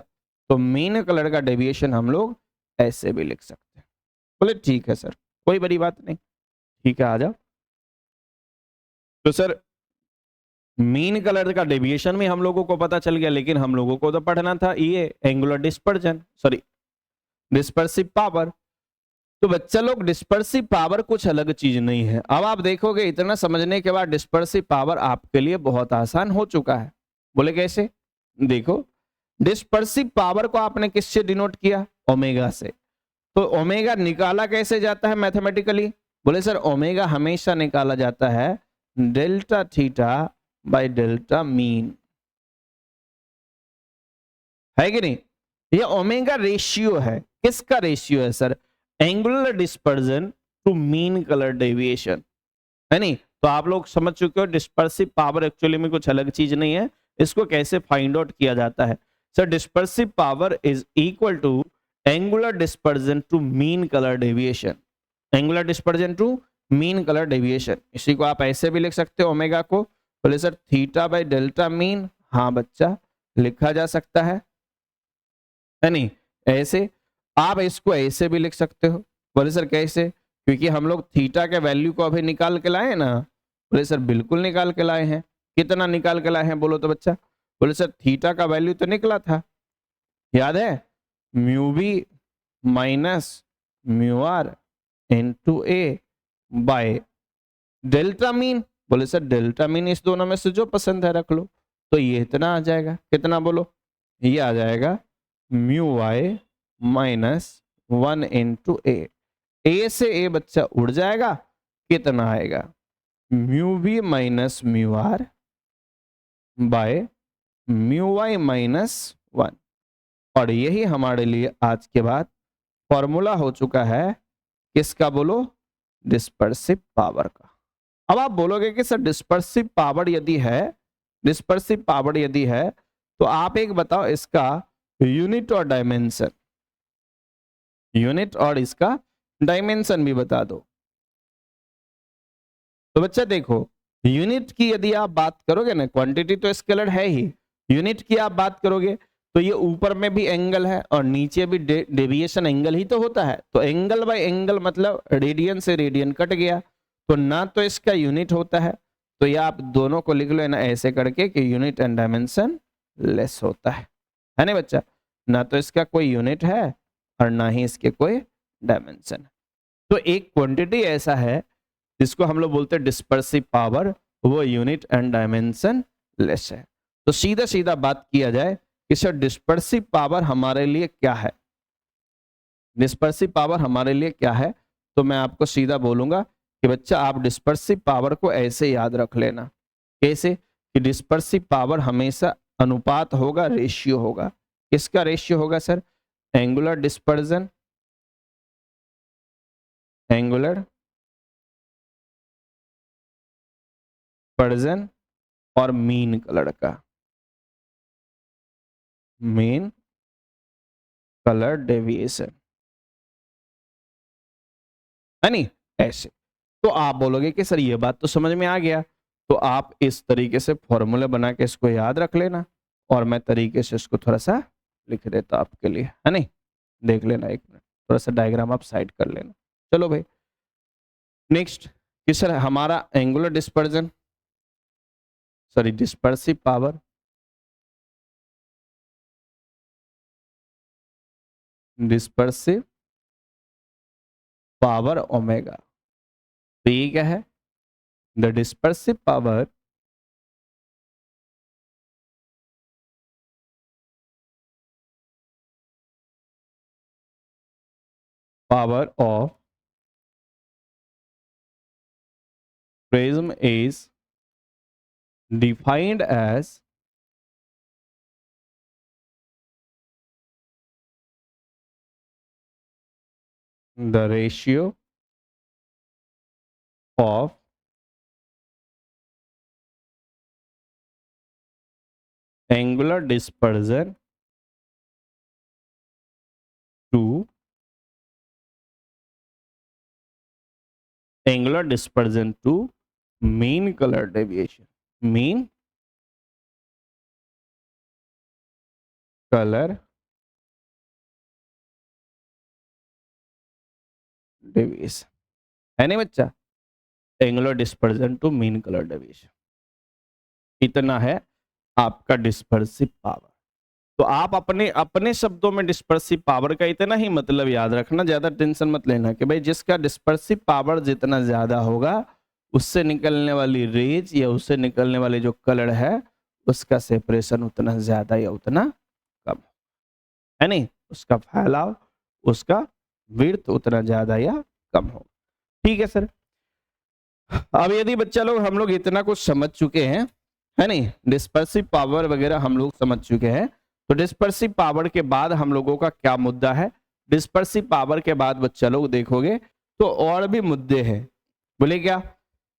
तो मीन कलर का डेविएशन हम लोग ऐसे भी लिख सकते हैं। बोले ठीक है सर, कोई बड़ी बात नहीं, ठीक है आ जाओ। तो सर मीन कलर का डेविएशन में हम लोगों को पता चल गया, लेकिन हम लोगों को तो पढ़ना था ये angular dispersion, sorry dispersive power. तो बच्चा लोग डिस्पर्सिव पावर कुछ अलग चीज नहीं है। अब आप देखोगे इतना समझने के बाद डिस्पर्सिव पावर आपके लिए बहुत आसान हो चुका है। बोले कैसे? देखो, डिस्पर्सिव पावर को आपने किससे डिनोट किया? ओमेगा से। तो ओमेगा निकाला कैसे जाता है मैथमेटिकली? बोले सर ओमेगा हमेशा निकाला जाता है delta theta by delta mean, है कि नहीं? ये ओमेगा रेशियो है। किसका रेशियो है sir? Angular dispersion to mean colour deviation, है नहीं? तो आप लोग समझ चुके हो डिस्पर्सिव पावर एक्चुअली में कुछ अलग चीज नहीं है। इसको कैसे फाइंड आउट किया जाता है? Sir dispersive power is equal to angular dispersion to mean colour deviation. Angular dispersion to mean colour deviation, इसी को आप ऐसे भी लिख सकते हो ओमेगा को। बोले sir theta by delta mean, हाँ बच्चा लिखा जा सकता है नहीं? ऐसे आप इसको ऐसे भी लिख सकते हो। बोले सर कैसे? क्योंकि हम लोग थीटा के वैल्यू को अभी निकाल के लाए ना। बोले सर बिल्कुल निकाल के लाए हैं। कितना निकाल के लाए हैं बोलो तो बच्चा? बोले सर थीटा का वैल्यू तो निकला था, याद है? Mu B minus mu R into A by delta mean. बोले सर डेल्टा मीन इस दोनों में से जो पसंद है रख लो। तो ये इतना आ जाएगा, कितना बोलो? ये आ जाएगा mu Y minus 1 into A से ए बच्चा उड़ जाएगा, कितना आएगा? Mu B minus mu R by mu Y minus 1। और यही हमारे लिए आज के बाद फॉर्मूला हो चुका है किसका बोलो? डिस्पर्सिव पावर का। अब आप बोलोगे कि सर डिस्पर्सिव पावर यदि है, डिस्पर्सिव पावर यदि है तो आप एक बताओ इसका यूनिट और डायमेंशन, यूनिट और इसका डायमेंशन भी बता दो। तो बच्चा देखो, यूनिट की यदि आप बात करोगे ना, क्वांटिटी तो स्केलर है ही, यूनिट की आप बात करोगे तो ये ऊपर में भी एंगल है और नीचे भी डेविएशन एंगल ही तो होता है। तो एंगल बाय एंगल मतलब रेडियन से रेडियन कट गया, तो ना तो इसका यूनिट होता है। तो ये आप दोनों को लिख लो ना ऐसे करके कि यूनिट एंड डायमेंशन लेस होता है ना बच्चा? ना तो इसका कोई यूनिट है और ना ही इसके कोई डायमेंशन। तो एक क्वांटिटी ऐसा है जिसको हम लोग बोलते हैं डिस्पर्सिव पावर, वो यूनिट एंड डायमेंशन लेस है। तो सीधा सीधा बात किया जाए कि सर डिस्पर्सिव पावर हमारे लिए क्या है, डिस्पर्सिव पावर हमारे लिए क्या है? तो मैं आपको सीधा बोलूंगा कि बच्चा आप डिस्पर्सिव पावर को ऐसे याद रख लेना। कैसे? कि डिस्पर्सिव पावर हमेशा अनुपात होगा, रेशियो होगा। किसका रेशियो होगा sir? Angular dispersion, angular dispersion और मीन कलर का, मीन कलर डेविएशन, है नहीं? ऐसे। तो आप बोलोगे कि सर ये बात तो समझ में आ गया, तो आप इस तरीके से फॉर्मूला बना के इसको याद रख लेना और मैं तरीके से इसको थोड़ा सा लिख देता आपके लिए, है नहीं? देख लेना, एक मिनट थोड़ा सा डायग्राम आप साइड कर लेना। चलो भाई नेक्स्ट कि सर हमारा angular dispersion, sorry dispersive power, dispersive power omega. तो ये क्या है? The dispersive power power of prism is defined as the ratio of angular dispersion to mean color deviation, mean color deviation, है नहीं बच्चा? Angular dispersion to mean colour deviation, इतना है आपका डिस्पर्सिव पावर। तो आप अपने अपने शब्दों में डिस्पर्सिव पावर का इतना ही मतलब याद रखना, ज्यादा टेंशन मत लेना कि भाई जिसका डिस्पर्सिव पावर जितना ज्यादा होगा उससे निकलने वाली रेज या उससे निकलने वाली जो कलर है उसका सेपरेशन उतना ज्यादा या उतना कम है, नहीं उसका फैलाव, उसका विड्थ उतना ज्यादा या कम हो। ठीक है सर। अब यदि बच्चा लोग हम लोग इतना कुछ समझ चुके हैं, है नहीं, डिस्पर्सिव पावर वगैरह हम लोग समझ चुके हैं, तो डिस्पर्सिव पावर के बाद हम लोगों का क्या मुद्दा है? डिस्पर्सिव पावर के बाद बच्चा लोग देखोगे तो और भी मुद्दे हैं। बोले क्या?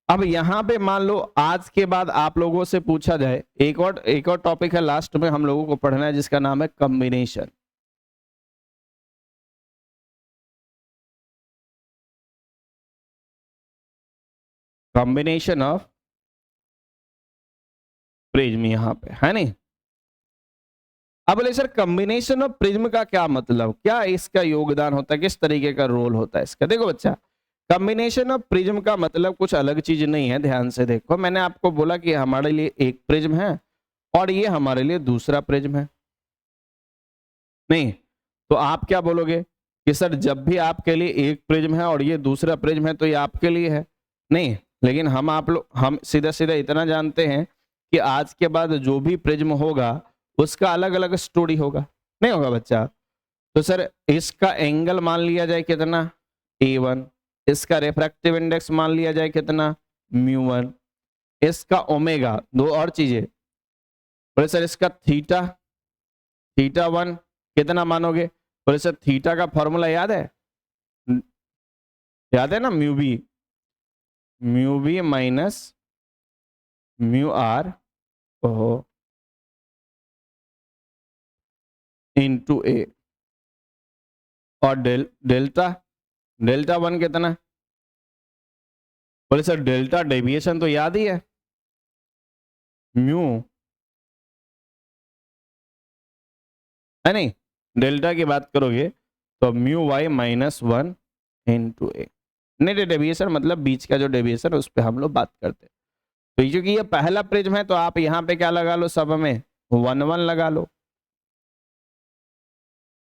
अब यहां पे मान लो आज के बाद आप लोगों से पूछा जाए, एक और टॉपिक है लास्ट में हम लोगों को पढ़ना है जिसका नाम है कॉम्बिनेशन। कॉम्बिनेशन ऑफ प्रिज्म यहां पे है नहीं। अब बोले सर कॉम्बिनेशन ऑफ प्रिज्म का क्या मतलब, क्या इसका योगदान होता है, किस तरीके का रोल होता है इसका? देखो बच्चा, कॉम्बिनेशन ऑफ प्रिज्म का मतलब कुछ अलग चीज नहीं है। ध्यान से देखो, मैंने आपको बोला कि हमारे लिए एक प्रिज्म है और ये हमारे लिए दूसरा प्रिज्म है, नहीं तो आप क्या बोलोगे कि सर जब भी आपके लिए एक प्रिज्म है और ये दूसरा प्रिज्म है तो ये आपके लिए है? नहीं, लेकिन हम सीधा सीधा इतना जानते हैं कि आज के बाद जो भी प्रिज्म होगा उसका अलग अलग स्टोरी होगा, नहीं होगा बच्चा? तो सर इसका एंगल मान लिया जाए कितना, A1, इसका रिफ्रैक्टिव इंडेक्स मान लिया जाए कितना, μ1, इसका ओमेगा, दो और चीजें, बोले सर इसका थीटा 1 कितना मानोगे? बोले सर थीटा का फॉर्मूला याद है? याद है ना, mu B minus mu R into A, और डेल्टा डेल्टा 1 कितना? बोले सर डेल्टा डेविएशन तो याद ही है, म्यू, है नहीं? डेल्टा की बात करोगे तो mu Y minus 1 into A. नहीं, डेविएशन मतलब बीच का जो डेविएशन उस पर हम लोग बात करते हैं। तो क्योंकि ये पहला प्रिज्म है तो आप यहाँ पे क्या लगा लो, सब में 1 1 लगा लो।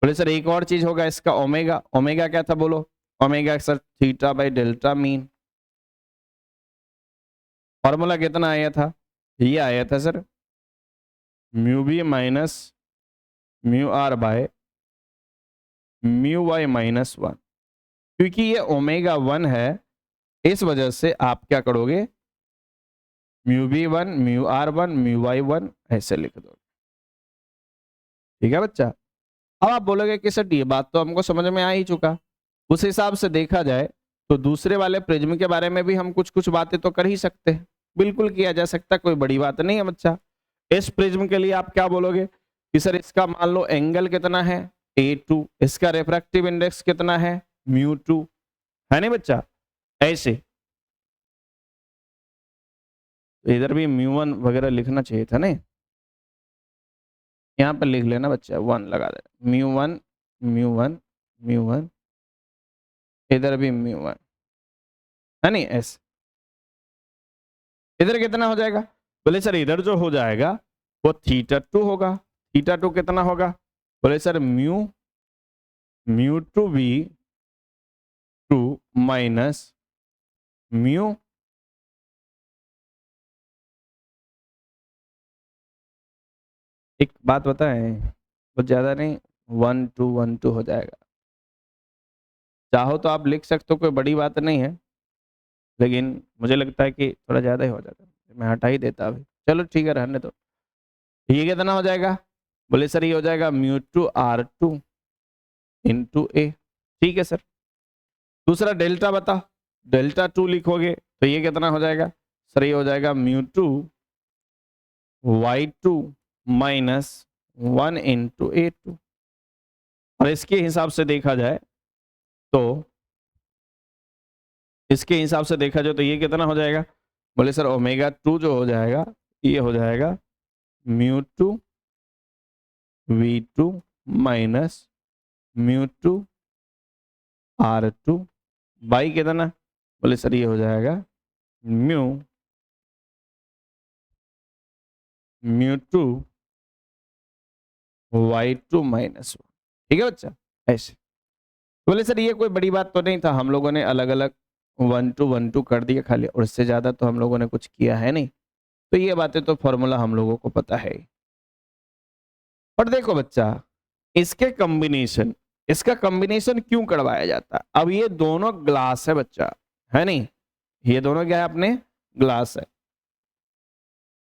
बोले सर एक और चीज होगा इसका ओमेगा, ओमेगा क्या था बोलो? Omega sir theta by delta mean. Formula कितना आया था? ये आया था sir mu B minus mu R by mu Y minus 1। क्योंकि ये ओमेगा 1 है इस वजह से आप क्या करोगे, mu B 1 mu R 1 mu Y 1 ऐसे लिख दो। ठीक है बच्चा? अब आप बोलोगे कि सर ये बात तो हमको समझ में आ ही चुका। उस हिसाब से देखा जाए तो दूसरे वाले प्रिज्म के बारे में भी हम कुछ कुछ बातें तो कर ही सकते हैं, बिल्कुल किया जा सकता, कोई बड़ी बात नहीं है बच्चा। इस प्रिज्म के लिए आप क्या बोलोगे कि सर इसका मान लो एंगल कितना है, A2, इसका रिफ्रैक्टिव इंडेक्स कितना है, μ2, है नहीं बच्चा? ऐसे इधर भी μ1 वगैरह लिखना चाहिए था, नहीं यहाँ पर लिख लेना बच्चा, 1 लगा दे, μ1 μ1 μ1, इधर भी μ1, है नहीं ऐसे। इधर कितना हो जाएगा? बोले सर इधर जो हो जाएगा वो θ2 होगा। θ2 कितना होगा? बोले सर μ2 भी 2 माइनस म्यू, एक बात बताएं, कुछ ज्यादा नहीं, 1 2 1 2 हो जाएगा। चाहो तो आप लिख सकते हो, कोई बड़ी बात नहीं है, लेकिन मुझे लगता है कि थोड़ा ज्यादा ही हो जाता है, मैं हटा ही देता अभी। चलो ठीक है, रहने दो। ये कितना हो जाएगा? बोले सर ये हो जाएगा μ2 R2 इंटू ए। ठीक है सर। दूसरा डेल्टा बताओ, डेल्टा 2 लिखोगे तो ये कितना हो जाएगा? सर ये हो जाएगा μ2 Y2 माइनस 1 इंटू A2। और इसके हिसाब से देखा जाए तो ये कितना हो जाएगा? बोले सर ओमेगा 2 जो हो जाएगा ये हो जाएगा μ2 V2 माइनस μ2 R2 बाई कितना? बोले सर ये हो जाएगा μ2 y2 माइनस 1। ठीक है बच्चा, ऐसे। तो बोले सर ये कोई बड़ी बात तो नहीं था, हम लोगों ने अलग अलग 1 2 कर दिया खाली, और इससे ज्यादा तो हम लोगों ने कुछ किया है नहीं। तो ये बातें तो फॉर्मूला हम लोगों को पता है। पर देखो बच्चा, इसका कॉम्बिनेशन क्यों करवाया जाता है? अब ये दोनों ग्लास है बच्चा, है नहीं? ये दोनों क्या है अपने? ग्लास है।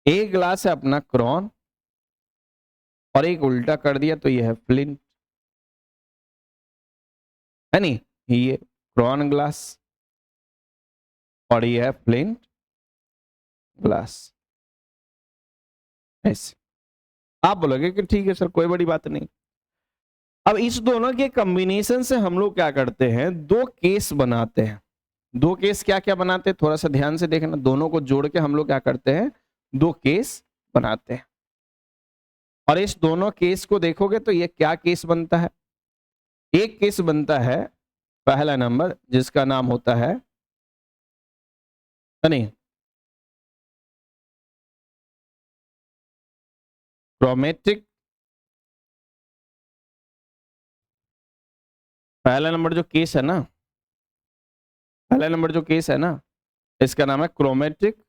एक ग्लास है अपना क्रॉन, और एक उल्टा कर दिया तो ये है फ्लिंट, है नहीं? ये क्रॉन ग्लास और ये है फ्लिंट ग्लास, ऐसे। आप बोलोगे कि ठीक है सर कोई बड़ी बात नहीं। अब इस दोनों के कॉम्बिनेशन से हम लोग क्या करते हैं, दो केस बनाते हैं। दो केस क्या क्या बनाते हैं, थोड़ा सा ध्यान से देखना। दोनों को जोड़ के हम लोग क्या करते हैं, दो केस बनाते हैं। और इस दोनों केस को देखोगे तो ये क्या केस बनता है? एक केस बनता है पहला नंबर, जिसका नाम होता है नहीं, क्रोमेटिक। पहला नंबर जो केस है ना, पहला नंबर जो केस है ना, इसका नाम है क्रोमेटिक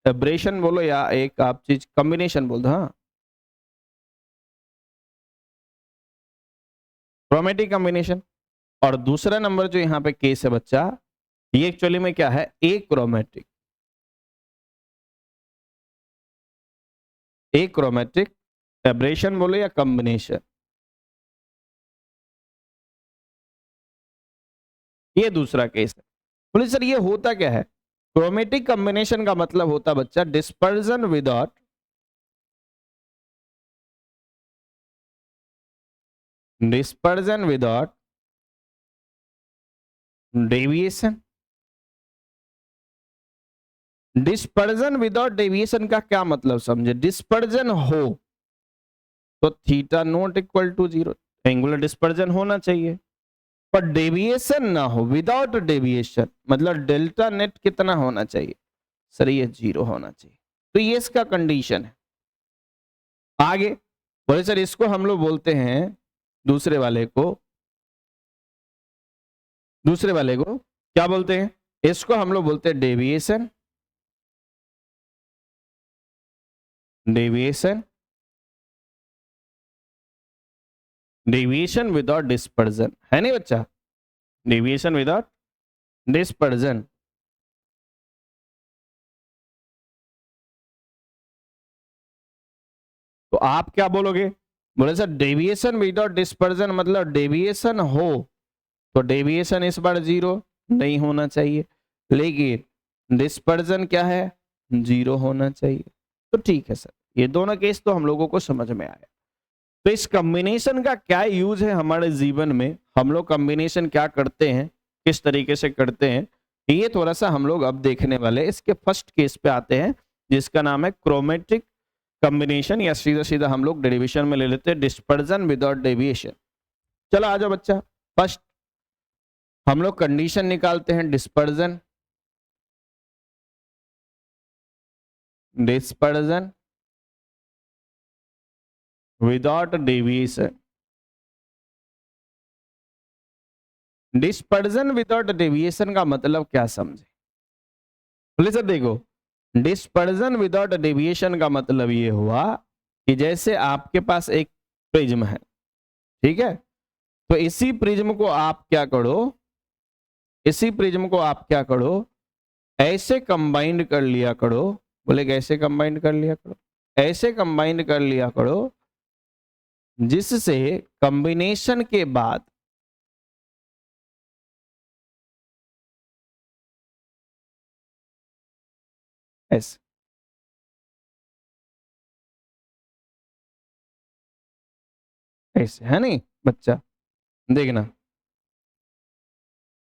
एब्रेशन बोलो, या एक आप चीज कॉम्बिनेशन बोल दो। हाँ, क्रोमेटिक कॉम्बिनेशन। और दूसरा नंबर जो यहाँ पे केस है बच्चा, ये एक्चुअली में क्या है, एक क्रोमेटिक, एक क्रोमेटिक एब्रेशन बोलो या कॉम्बिनेशन। ये दूसरा केस है। बोले सर ये होता क्या है? क्रोमेटिक कॉम्बिनेशन का मतलब होता बच्चा dispersion without deviation. Dispersion without deviation का क्या मतलब समझे? डिस्पर्जन हो तो theta not equal to 0, angular dispersion होना चाहिए। पर डेविएशन ना हो, विदाउट डेविएशन मतलब डेल्टा नेट कितना होना चाहिए सर? ये 0 होना चाहिए। तो ये इसका कंडीशन है। आगे बोले सर इसको हम लोग बोलते हैं, दूसरे वाले को क्या बोलते हैं? इसको हम लोग बोलते हैं डेविएशन। डेविएशन विदाउट डिस्पर्जन, है नहीं बच्चा? Deviation without dispersion. तो आप क्या बोलोगे? बोले सर डेविएशन विदाउट डिस्पर्जन मतलब डेविएशन हो तो डेविएशन इस बार 0 नहीं होना चाहिए, लेकिन डिस्पर्जन क्या है, 0 होना चाहिए। तो ठीक है सर, ये दोनों केस तो हम लोगों को समझ में आया। तो इस कॉम्बिनेशन का क्या यूज है हमारे जीवन में, हम लोग कॉम्बिनेशन क्या करते हैं, किस तरीके से करते हैं, ये थोड़ा सा हम लोग अब देखने वाले। इसके फर्स्ट केस पे आते हैं जिसका नाम है क्रोमेटिक कॉम्बिनेशन, या सीधा सीधा हम लोग डेरिवेशन में ले लेते हैं डिस्पर्जन विदाउट डेविएशन। चलो आ जाओ बच्चा। फर्स्ट हम लोग कंडीशन निकालते हैं, dispersion without deviation. Dispersion without deviation का मतलब क्या समझे? बोले सर देखो, डिस्पर्जन विदाउट डेविएशन का मतलब ये हुआ कि जैसे आपके पास एक प्रिज्म है, ठीक है? तो इसी प्रिज्म को आप क्या करो, ऐसे कंबाइंड कर लिया करो। बोले कैसे कंबाइंड कर लिया करो? ऐसे कंबाइंड कर लिया करो जिससे कॉम्बिनेशन के बाद ऐसे ऐसे, है नहीं बच्चा? देखना,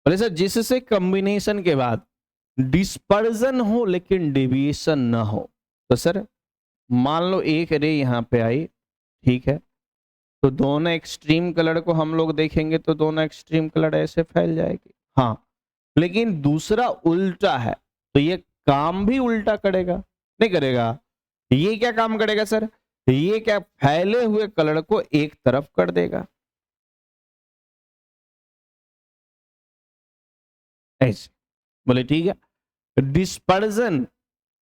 बोले सर जिससे कॉम्बिनेशन के बाद डिस्पर्जन हो लेकिन डेविएशन ना हो। तो सर मान लो एक रे यहां पे आई, ठीक है? तो दोनों एक्सट्रीम कलर को हम लोग देखेंगे तो दोनों एक्सट्रीम कलर ऐसे फैल जाएगी। हाँ, लेकिन दूसरा उल्टा है तो ये काम भी उल्टा करेगा, नहीं करेगा? ये क्या काम करेगा सर? ये क्या फैले हुए कलर को एक तरफ कर देगा, ऐसे। बोले ठीक है। डिस्पर्जन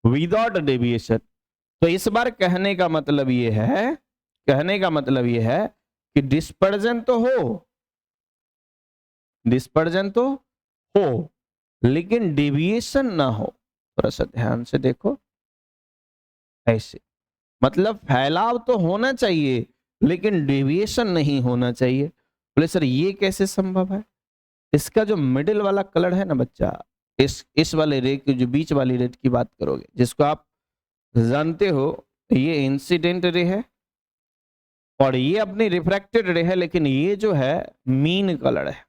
विदाउट डेविएशन, तो इस बार कहने का मतलब ये है, कहने का मतलब ये है कि डिस्पर्जन तो हो, डिस्पर्जन तो हो, लेकिन डेविएशन ना हो। थोड़ा सा ध्यान से देखो, ऐसे। मतलब फैलाव तो होना चाहिए लेकिन डेविएशन नहीं होना चाहिए। बोले सर ये कैसे संभव है? इसका जो मिडिल वाला कलर है ना बच्चा, इस वाले रे की जो बीच वाली रे की बात करोगे, जिसको आप जानते हो ये इंसिडेंट रे है और ये अपनी रिफ्रैक्टेड रे है, लेकिन ये जो है मीन कलर है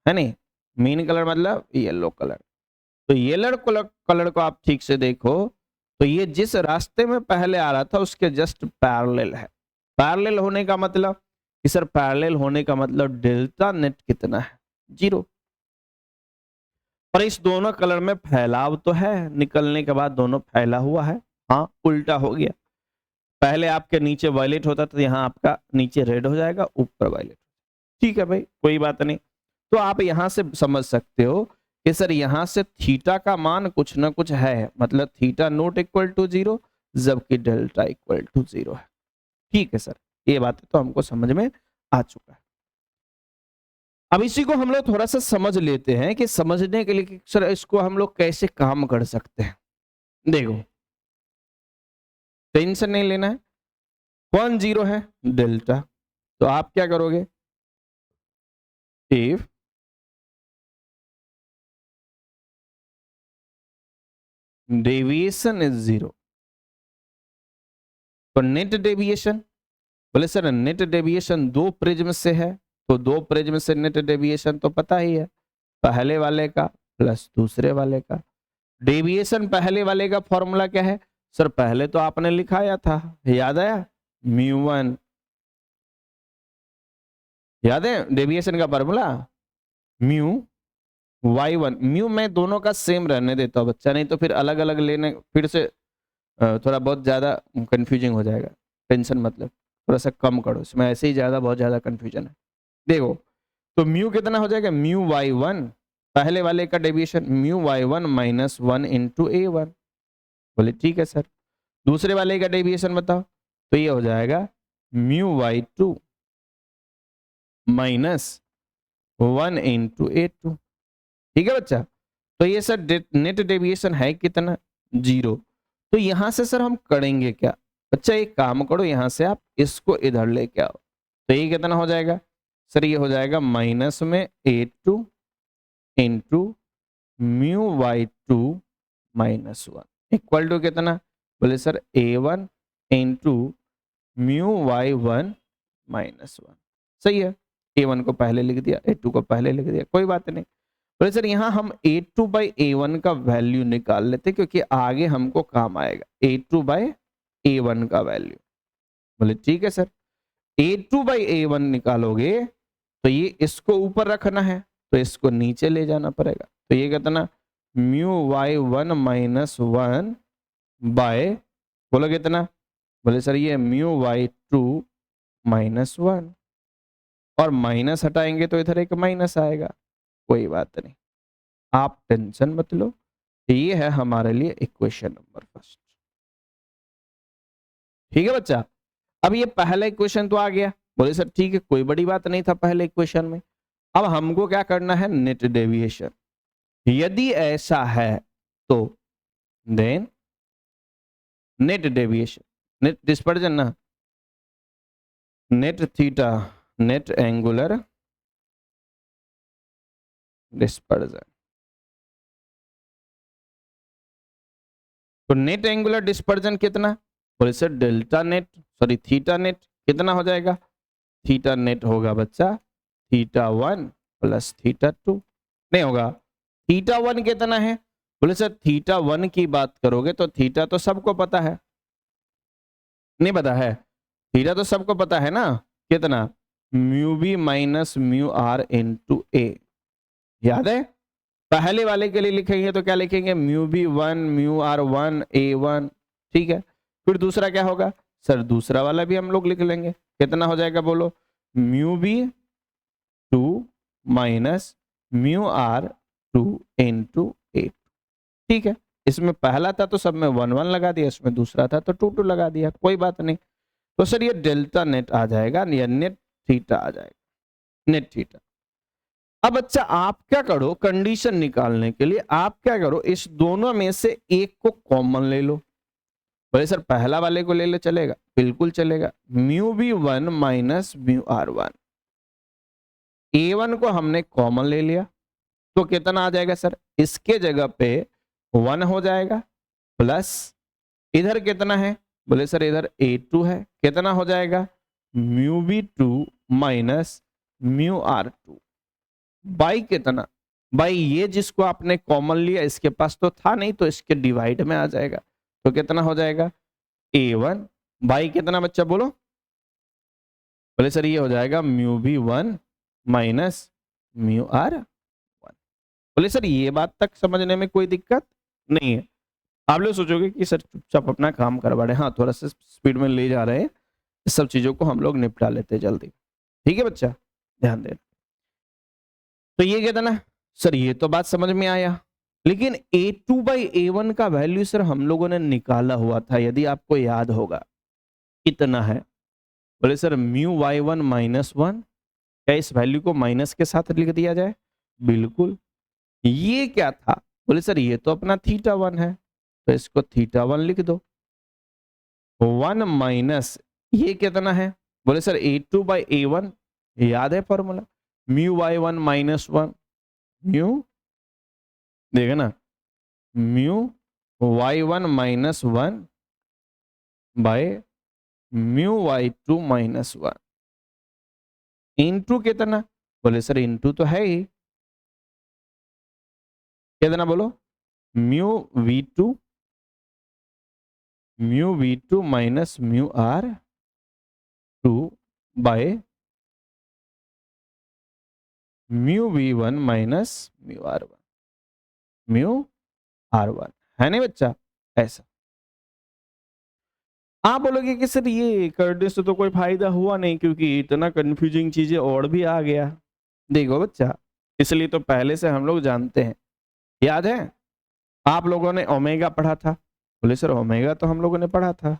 नहीं? मीन कलर मतलब येलो कलर। तो येलो कलर को आप ठीक से देखो तो ये जिस रास्ते में पहले आ रहा था उसके जस्ट पैरेलल है। पैरेलल होने का मतलब कि सर पैरेलल होने का मतलब डेल्टा नेट कितना है? 0। पर इस दोनों कलर में फैलाव तो है, निकलने के बाद दोनों फैला हुआ है। हाँ उल्टा हो गया, पहले आपके नीचे वायलेट होता था, यहाँ आपका नीचे रेड हो जाएगा, ऊपर वायलेट। ठीक है भाई, कोई बात नहीं। तो आप यहां से समझ सकते हो कि सर यहां से थीटा का मान कुछ ना कुछ है, मतलब थीटा नॉट इक्वल टू 0 जबकि डेल्टा इक्वल टू 0 है। ठीक है सर, ये बातें तो हमको समझ में आ चुका है। अब इसी को हम लोग थोड़ा सा समझ लेते हैं कि समझने के लिए कि सर इसको हम लोग कैसे काम कर सकते हैं। देखो टेंशन नहीं लेना है, कौन 0 है? डेल्टा। तो आप क्या करोगे? इफ डेविएशन इज 0, तो नेट डेविएशन, बोले सर नेट डेविएशन 2 प्रिज्म से है, तो 2 प्रिज्म से नेट डेविएशन तो पता ही है, पहले वाले का प्लस दूसरे वाले का। डेविएशन पहले वाले का फॉर्मूला क्या है? सर पहले तो आपने लिखाया था, याद आया? μ1, याद है डेविएशन का फॉर्मूला? Mu y1। म्यू मैं दोनों का सेम रहने देता हूं बच्चा, नहीं तो फिर अलग अलग लेने फिर से थोड़ा बहुत ज्यादा कंफ्यूजिंग हो जाएगा। टेंशन मतलब थोड़ा सा कम करो, इसमें ऐसे ही ज्यादा बहुत ज्यादा कंफ्यूजन है। देखो तो म्यू कितना हो जाएगा? म्यू y1 पहले वाले का deviation, mu y1 minus 1 into a1। बोले ठीक है सर। दूसरे वाले का डेविएशन बताओ, तो ये हो जाएगा mu y2 minus 1 into a2। ठीक है बच्चा? तो ये सर नेट डेविएशन है कितना? 0। तो यहां से सर हम करेंगे क्या? बच्चा एक काम करो, यहां से आप इसको इधर लेके आओ, तो ये कितना हो जाएगा? सर ये हो जाएगा माइनस में a2 into mu y2 minus 1 equal to कितना? बोले sir a1 into mu y1 minus 1। सही है, a1 को पहले लिख दिया, a2 को पहले लिख दिया, कोई बात नहीं। बोले सर यहाँ हम a2 बाई a1 का वैल्यू निकाल लेते क्योंकि आगे हमको काम आएगा a2 बाई a1 का वैल्यू। बोले ठीक है सर। a2 बाई a1 निकालोगे तो ये इसको ऊपर रखना है, तो इसको नीचे ले जाना पड़ेगा। तो ये कितना? म्यू y1 माइनस 1 बाय, बोलो कितना? बोले सर ये म्यू y2 माइनस 1, और माइनस हटाएंगे तो इधर एक माइनस आएगा। कोई बात नहीं, आप टेंशन मत लो, ये है हमारे लिए इक्वेशन नंबर फर्स्ट। ठीक है बच्चा? अब ये पहला इक्वेशन तो आ गया। बोले सर ठीक है, कोई बड़ी बात नहीं था पहले इक्वेशन में। अब हमको क्या करना है? Net deviation. यदि ऐसा है तो then net deviation, net dispersion ना, net theta, net angular dispersion. तो नेट एंगुलर डिस्पर्जन कितना? बोले sir delta net, sorry theta net कितना हो जाएगा? थीटा नेट होगा बच्चा थीटा 1 प्लस थीटा 2। नहीं होगा, थीटा 1 कितना है? बोले सर थीटा 1 की बात करोगे तो थीटा तो सबको पता है, नहीं पता है? थीटा तो सबको पता है ना, कितना? Mu B minus mu R into A. याद है? पहले वाले के लिए लिखेंगे तो क्या लिखेंगे? Mu B 1 mu R 1 a1। ठीक है, फिर दूसरा क्या होगा? सर दूसरा वाला भी हम लोग लिख लेंगे, कितना हो जाएगा बोलो, mu B 2 minus mu R 2 into 8। ठीक है, इसमें पहला था तो सब में 1 1 लगा दिया, इसमें दूसरा था तो 2 2 लगा दिया, कोई बात नहीं। तो सर ये डेल्टा नेट आ जाएगा या नेट थीटा आ जाएगा, नेट थीटा। अब बच्चा आप क्या करो, कंडीशन निकालने के लिए आप क्या करो, इस दोनों में से एक को कॉमन ले लो। बोले सर पहला वाले को ले ले, चलेगा, बिल्कुल चलेगा। Mu B 1 minus mu R 1, A1 को हमने कॉमन ले लिया तो कितना आ जाएगा सर, इसके जगह पे 1 हो जाएगा, प्लस इधर कितना है, बोले सर इधर A2 है, कितना हो जाएगा, mu B 2 minus mu R 2 by कितना, बाई ये जिसको आपने कॉमन लिया इसके पास तो था नहीं तो इसके डिवाइड में आ जाएगा, तो कितना हो जाएगा, A1 बाई कितना बच्चा बोलो, बोले सर ये हो जाएगा mu B 1 minus mu R 1। बोले सर ये बात तक समझने में कोई दिक्कत नहीं है। आप लोग सोचोगे कि सर चुपचाप अपना काम करवा रहे हैं, हाँ थोड़ा सा स्पीड में ले जा रहे हैं, इस सब चीजों को हम लोग निपटा लेते हैं जल्दी। ठीक है बच्चा, ध्यान देना। तो ये कहता ना सर ये तो बात समझ में आया, लेकिन A2 बाई A1 का वैल्यू सर हम लोगों ने निकाला हुआ था, यदि आपको याद होगा कितना है, बोले सर म्यू y1 माइनस 1, क्या इस वैल्यू को माइनस के साथ लिख दिया जाए, बिल्कुल। ये क्या था, बोले सर ये तो अपना थीटा 1 है, तो इसको थीटा 1 लिख दो। 1 माइनस ये कितना है, बोले सर A2 बाई A1, याद है formula, mu y1 minus 1, mu देखा ना, mu y1 minus 1 by mu y2 minus 1 into कितना, बोले सर इंटू तो है ही, कितना बोलो, mu v2 minus mu r2 by mu v1 minus mu r1, mu r1 है नहीं बच्चा, ऐसा। आप बोलोगे कि सर ये करने से तो कोई फायदा हुआ नहीं क्योंकि इतना कंफ्यूजिंग चीजें और भी आ गया। देखो बच्चा, इसलिए तो पहले से हम लोग जानते हैं, याद है आप लोगों ने ओमेगा पढ़ा था, बोले सर ओमेगा तो हम लोगों ने पढ़ा था,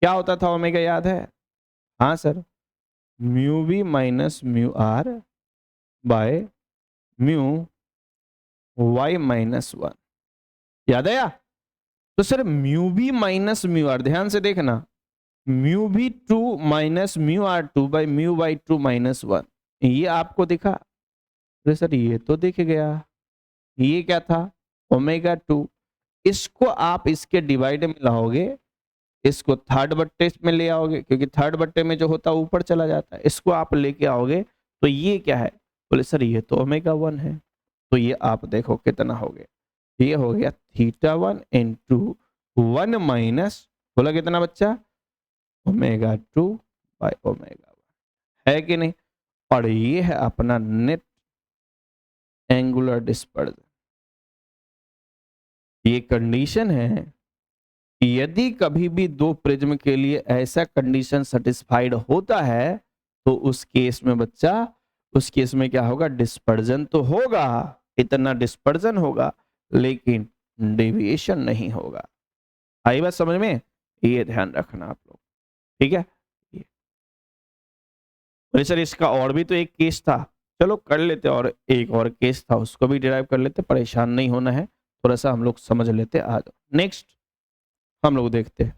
क्या होता था ओमेगा, याद है, हाँ sir, mu B minus mu R by mu Y minus 1, याद है या? तो sir mu B minus mu R, ध्यान से देखना, mu B 2 minus mu R 2 by mu Y 2 minus 1, ये आपको दिखा, अरे सर ये तो दिख गया, ये क्या था, ओमेगा 2, इसको आप इसके डिवाइड में लाओगे, इसको थर्ड बट्टे में ले आओगे क्योंकि थर्ड बट्टे में जो होता है ऊपर चला जाता है, इसको आप लेके आओगे तो ये क्या है, बोले सर ये तो ओमेगा 1 है, तो ये आप देखो कितना हो गया, ये हो गया थीटा 1 इंटू 1 माइनस, बोला कितना बच्चा, ओमेगा 2 बाय ओमेगा 1, है कि नहीं। और ये है अपना नेट एंगुलर डिस्पर्जन। ये कंडीशन है कि यदि कभी भी दो प्रिज्म के लिए ऐसा कंडीशन सेटिस्फाइड होता है तो उस केस में बच्चा, उस केस में क्या होगा, डिस्पर्जन तो होगा, इतना डिस्पर्जन होगा लेकिन डेविएशन नहीं होगा। आई बात समझ में, ये ध्यान रखना आप लोग, ठीक है। तो सर इसका और भी तो एक केस था, चलो कर लेते, और एक और केस था उसको भी डिराइव कर लेते, परेशान नहीं होना है, थोड़ा सा हम लोग समझ लेते। आ जाओ नेक्स्ट हम लोग देखते हैं।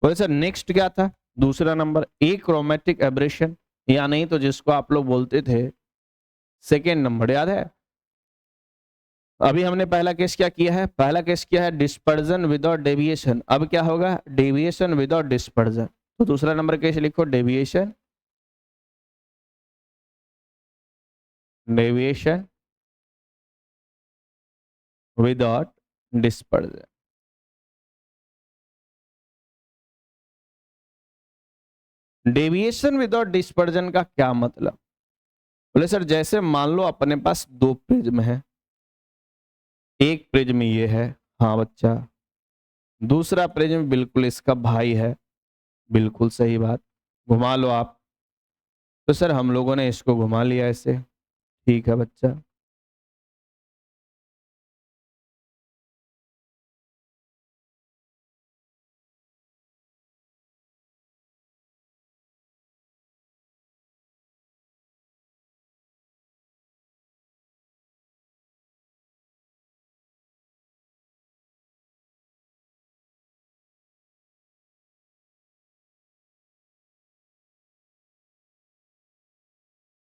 बोले सर नेक्स्ट क्या था, दूसरा नंबर, ए क्रोमेटिक एब्रेशन, या नहीं तो जिसको आप लोग बोलते थे सेकेंड नंबर, याद है। अभी हमने पहला केस क्या किया है, पहला केस किया है डिस्पर्जन विदाउट डेविएशन, अब क्या होगा, डेविएशन विदाउट डिस्पर्जन। तो दूसरा नंबर केस लिखो, deviation without dispersion. Deviation without dispersion का क्या मतलब, बोले सर जैसे मान लो अपने पास दो प्रिज्म है, एक प्रिज्म ये है, हाँ बच्चा, दूसरा प्रिज्म बिल्कुल इसका भाई है, बिल्कुल सही बात, घुमा लो आप। तो सर हम लोगों ने इसको घुमा लिया ऐसे, ठीक है बच्चा।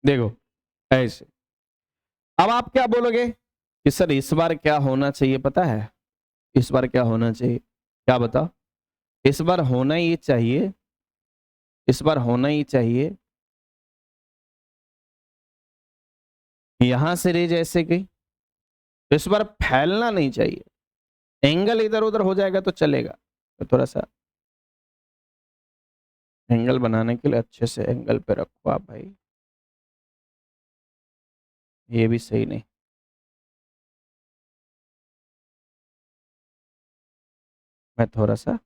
देखो ऐसे, अब आप क्या बोलोगे कि सर इस बार क्या होना चाहिए पता है? इस बार क्या होना चाहिए, क्या बताओ? इस बार होना ये चाहिए, इस बार होना ही चाहिए, यहां से रेज ऐसे गई, तो इस बार फैलना नहीं चाहिए। एंगल इधर उधर हो जाएगा तो चलेगा, तो थोड़ा सा एंगल बनाने के लिए अच्छे से एंगल पे रखो आप भाई, ये भी सही नहीं। मैं थोड़ा सा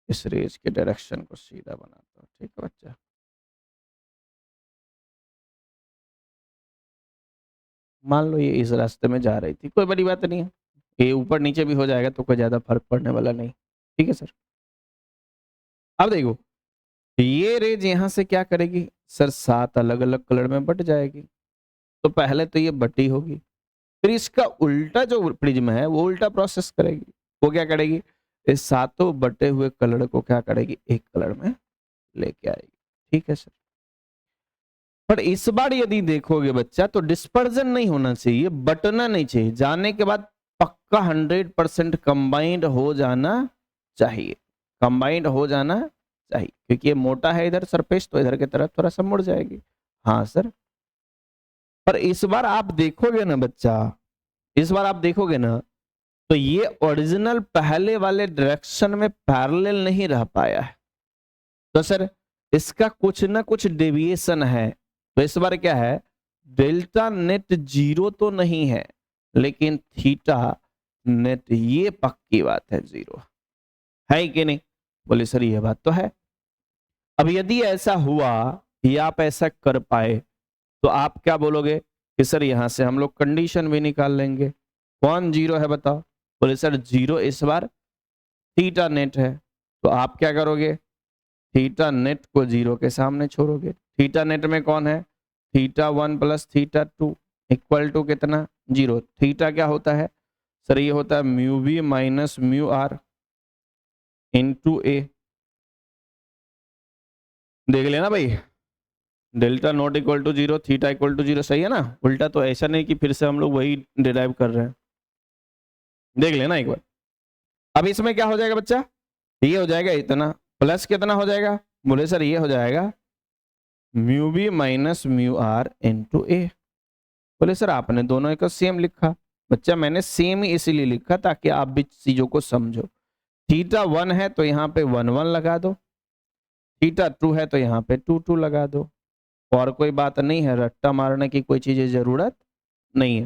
इस रेज के डायरेक्शन को सीधा बनाता हूँ, ठीक है बच्चा। मान लो ये इस रास्ते में जा रही थी, कोई बड़ी बात नहीं है, ये ऊपर नीचे भी हो जाएगा तो कोई ज्यादा फर्क पड़ने वाला नहीं, ठीक है सर। अब देखो, ये रेज यहां से क्या करेगी सर, 7 अलग अलग कलर में बट जाएगी। तो पहले तो ये बटी होगी, फिर इसका उल्टा जो प्रिज्म है वो उल्टा प्रोसेस करेगी। वो क्या करेगी, इस सातों बटे हुए कलर को क्या करेगी, एक कलर में लेके आएगी, ठीक है सर। पर इस बार यदि देखोगे बच्चा तो डिस्पर्जन नहीं होना चाहिए, बटना नहीं चाहिए, जाने के बाद पक्का 100% कंबाइंड हो जाना चाहिए, कंबाइंड हो जाना चाहिए, क्योंकि ये मोटा है इधर सरफेस, तो इधर की तरफ थोड़ा सा मुड़ जाएगी। हाँ सर, पर इस बार आप देखोगे ना बच्चा, इस बार आप देखोगे ना, तो ये ओरिजिनल पहले वाले डायरेक्शन में पैरेलल नहीं रह पाया है, तो सर इसका कुछ ना कुछ डेविएशन है। तो इस बार क्या है, डेल्टा नेट 0 तो नहीं है, लेकिन थीटा नेट ये पक्की बात है 0 है कि नहीं? बोले सर ये बात तो है। अब यदि ऐसा हुआ या आप ऐसा कर पाए तो आप क्या बोलोगे कि सर यहां से हम लोग कंडीशन भी निकाल लेंगे। कौन 0 है बताओ? बोले सर 0 इस बार थीटा नेट है, तो आप क्या करोगे, थीटा नेट को 0 के सामने छोड़ोगे। थीटा नेट में कौन है, theta 1 plus theta 2 equal to कितना, 0। थीटा क्या होता है सर, ये होता है mu B minus mu R into A. देख लेना भाई, delta not equal to 0, theta equal to 0, सही है ना? उल्टा तो ऐसा नहीं कि फिर से हम लोग वही डिराइव कर रहे हैं, देख लेना एक बार। अब इसमें क्या हो जाएगा बच्चा, ये हो जाएगा इतना, प्लस कितना हो जाएगा, बोले सर ये हो जाएगा mu B minus mu R into A. बोले सर आपने दोनों का सेम लिखा। बच्चा मैंने सेम ही इसीलिए लिखा ताकि आप भी चीजों को समझो। थीटा 1 है तो यहाँ पे 1 1 लगा दो, थीटा 2 है तो यहाँ पे 2 2 लगा दो, और कोई बात नहीं है, रट्टा मारने की कोई चीज जरूरत नहीं है।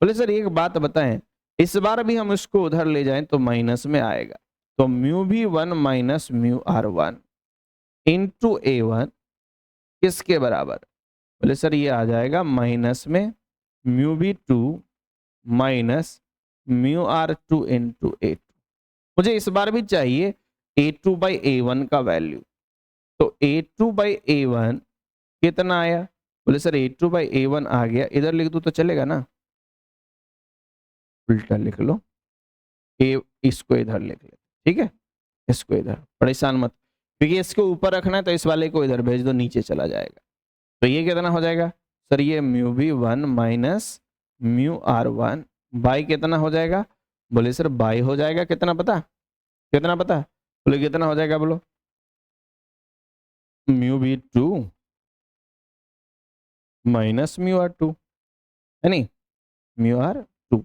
बोले सर एक बात बताएं, इस बार भी हम इसको उधर ले जाएं तो माइनस में आएगा, तो mu B 1 minus mu R 1 into A 1 किसके बराबर? बोले सर ये आ जाएगा माइनस में mu B 2 minus mu R 2 into A 2। मुझे इस बार भी चाहिए ए 2 बाई ए 1 का वैल्यू, तो ए 2 बाई ए 1 कितना आया? बोले सर ए 2 बाई ए 1 आ गया, इधर लिख दूं तो चलेगा ना? उल्टा लिख लो, ए इसको इधर लिख ले, ठीक है, इसको इधर, परेशान मत, क्योंकि इसको ऊपर रखना है तो इस वाले को इधर भेज दो, नीचे चला जाएगा। तो ये कितना हो जाएगा सर, ये mu B 1 minus mu R 1 by कितना हो जाएगा? बोले सर बाई हो जाएगा कितना पता, कितना पता? बोले कितना हो जाएगा, बोलो। Mu B 2 minus mu R 2 है नहीं, म्यू आर 2।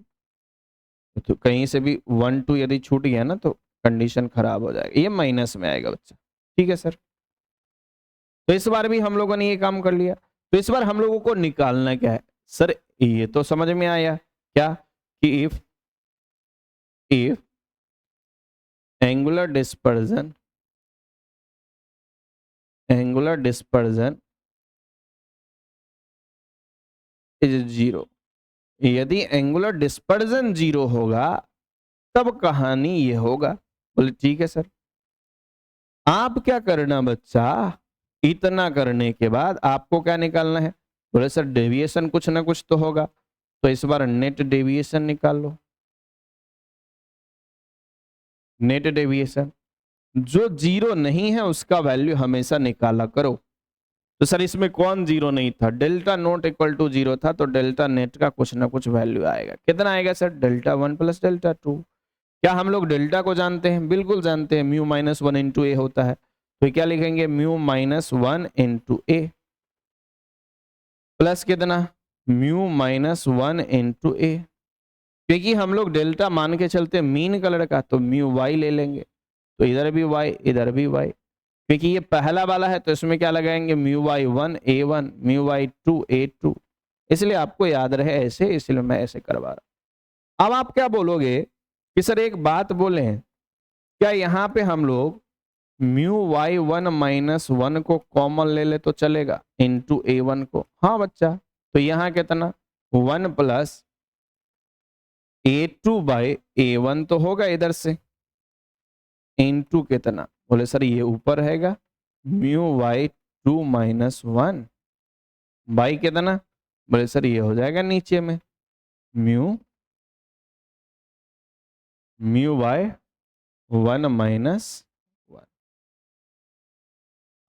तो कहीं से भी 1 2 यदि छूट गया ना तो कंडीशन खराब हो जाएगा, ये माइनस में आएगा बच्चा, ठीक है सर। तो इस बार भी हम लोगों ने ये काम कर लिया। तो इस बार हम लोगों को निकालना क्या है सर, ये तो समझ में आया क्या कि if angular dispersion angular dispersion is 0। यदि एंगुलर डिस्पर्जन 0 होगा तब कहानी ये होगा। बोले ठीक है सर। आप क्या करना बच्चा, इतना करने के बाद आपको क्या निकालना है? बोले सर डेविएशन कुछ ना कुछ तो होगा, तो इस बार नेट डेविएशन निकाल लो। नेट डेविएशन जो 0 नहीं है उसका वैल्यू हमेशा निकाला करो। तो सर इसमें कौन 0 नहीं था? डेल्टा नॉट इक्वल टू 0 था, तो डेल्टा नेट का कुछ ना कुछ वैल्यू आएगा। कितना आएगा सर? Delta 1 plus delta 2। क्या हम लोग डेल्टा को जानते हैं? बिल्कुल जानते हैं, म्यू माइनस 1 इंटू ए होता है। तो क्या लिखेंगे? म्यू माइनस 1 इंटू ए प्लस कितना? म्यू माइनस 1 इंटू ए। क्योंकि हम लोग डेल्टा मान के चलते मीन कलर का, तो म्यू वाई ले लेंगे। तो इधर भी वाई, इधर भी वाई। क्योंकि ये पहला वाला है तो इसमें क्या लगाएंगे? Mu Y 1 a1, mu Y 2 a2। इसलिए आपको याद रहे ऐसे, इसलिए मैं ऐसे करवा रहा। अब आप क्या बोलोगे कि सर एक बात बोले, क्या यहाँ पे हम लोग म्यू वाई 1 माइनस 1 को कॉमन ले ले तो चलेगा इंटू a1 को? हाँ बच्चा। तो यहाँ कितना? 1 प्लस a2 बाई a1 तो होगा इधर से, इंटू कितना? बोले सर ये ऊपर रहेगा म्यू वाई 2 माइनस 1 बाई कितना? बोले सर ये हो जाएगा नीचे में म्यू वाई 1 माइनस 1।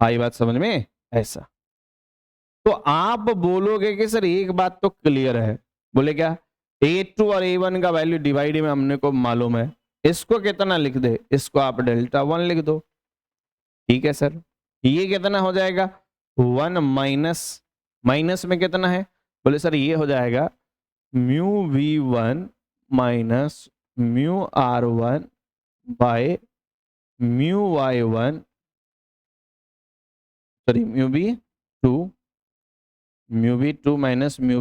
आई बात समझ में? ऐसा। तो आप बोलोगे कि सर एक बात तो क्लियर है। बोले क्या? a2 और a1 का वैल्यू डिवाइड में हमने को मालूम है, इसको कितना लिख दे? इसको आप डेल्टा 1 लिख दो। ठीक है सर। ये कितना हो जाएगा? 1 माइनस, माइनस में कितना है? बोले सर ये हो जाएगा mu v1 minus mu r1 by mu y1, sorry mu v2, mu v2 minus mu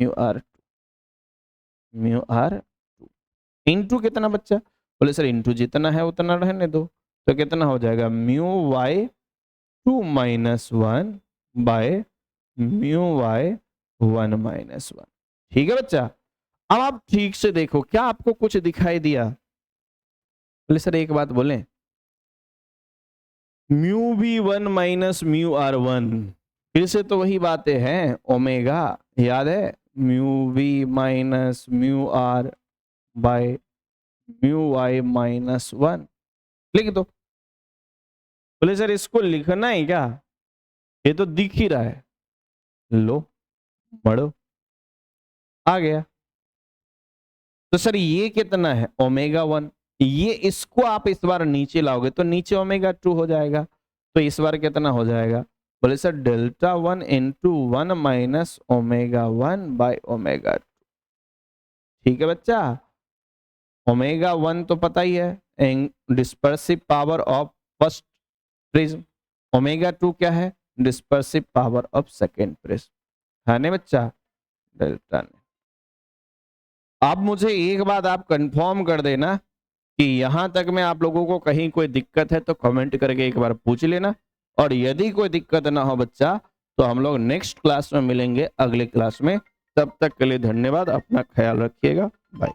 r2, mu r2 into कितना बच्चा? बोले सर इंटू जितना है उतना रहने दो। तो कितना हो जाएगा? Mu Y 2 minus 1 by mu Y 1 minus 1। ठीक है बच्चा। अब आप ठीक से देखो, क्या आपको कुछ दिखाई दिया? बोले सर एक बात बोले, mu v1 minus mu r1, फिर से तो वही बातें हैं, ओमेगा याद है, mu v minus mu r by mu Y minus 1 लिख दो। बोले सर इसको लिखना है क्या? ये तो दिख ही रहा है। लो पढ़ो, आ गया। तो सर ये कितना है? ओमेगा 1। ये इसको आप इस बार नीचे लाओगे तो नीचे ओमेगा 2 हो जाएगा। तो इस बार कितना हो जाएगा? बोले sir delta 1 into 1 minus omega 1 by omega 2। ठीक है बच्चा। ओमेगा 1 तो पता ही है, dispersive power of first prism. Omega 2 क्या है? Dispersive power of second prism, है ना बच्चा? डेल्टा ने। अब मुझे एक बात आप कंफर्म कर देना कि यहां तक में आप लोगों को कहीं कोई दिक्कत है तो कमेंट करके एक बार पूछ लेना। और यदि कोई दिक्कत ना हो बच्चा तो हम लोग नेक्स्ट क्लास में मिलेंगे, अगले क्लास में। तब तक के लिए धन्यवाद, अपना ख्याल रखिएगा, बाय।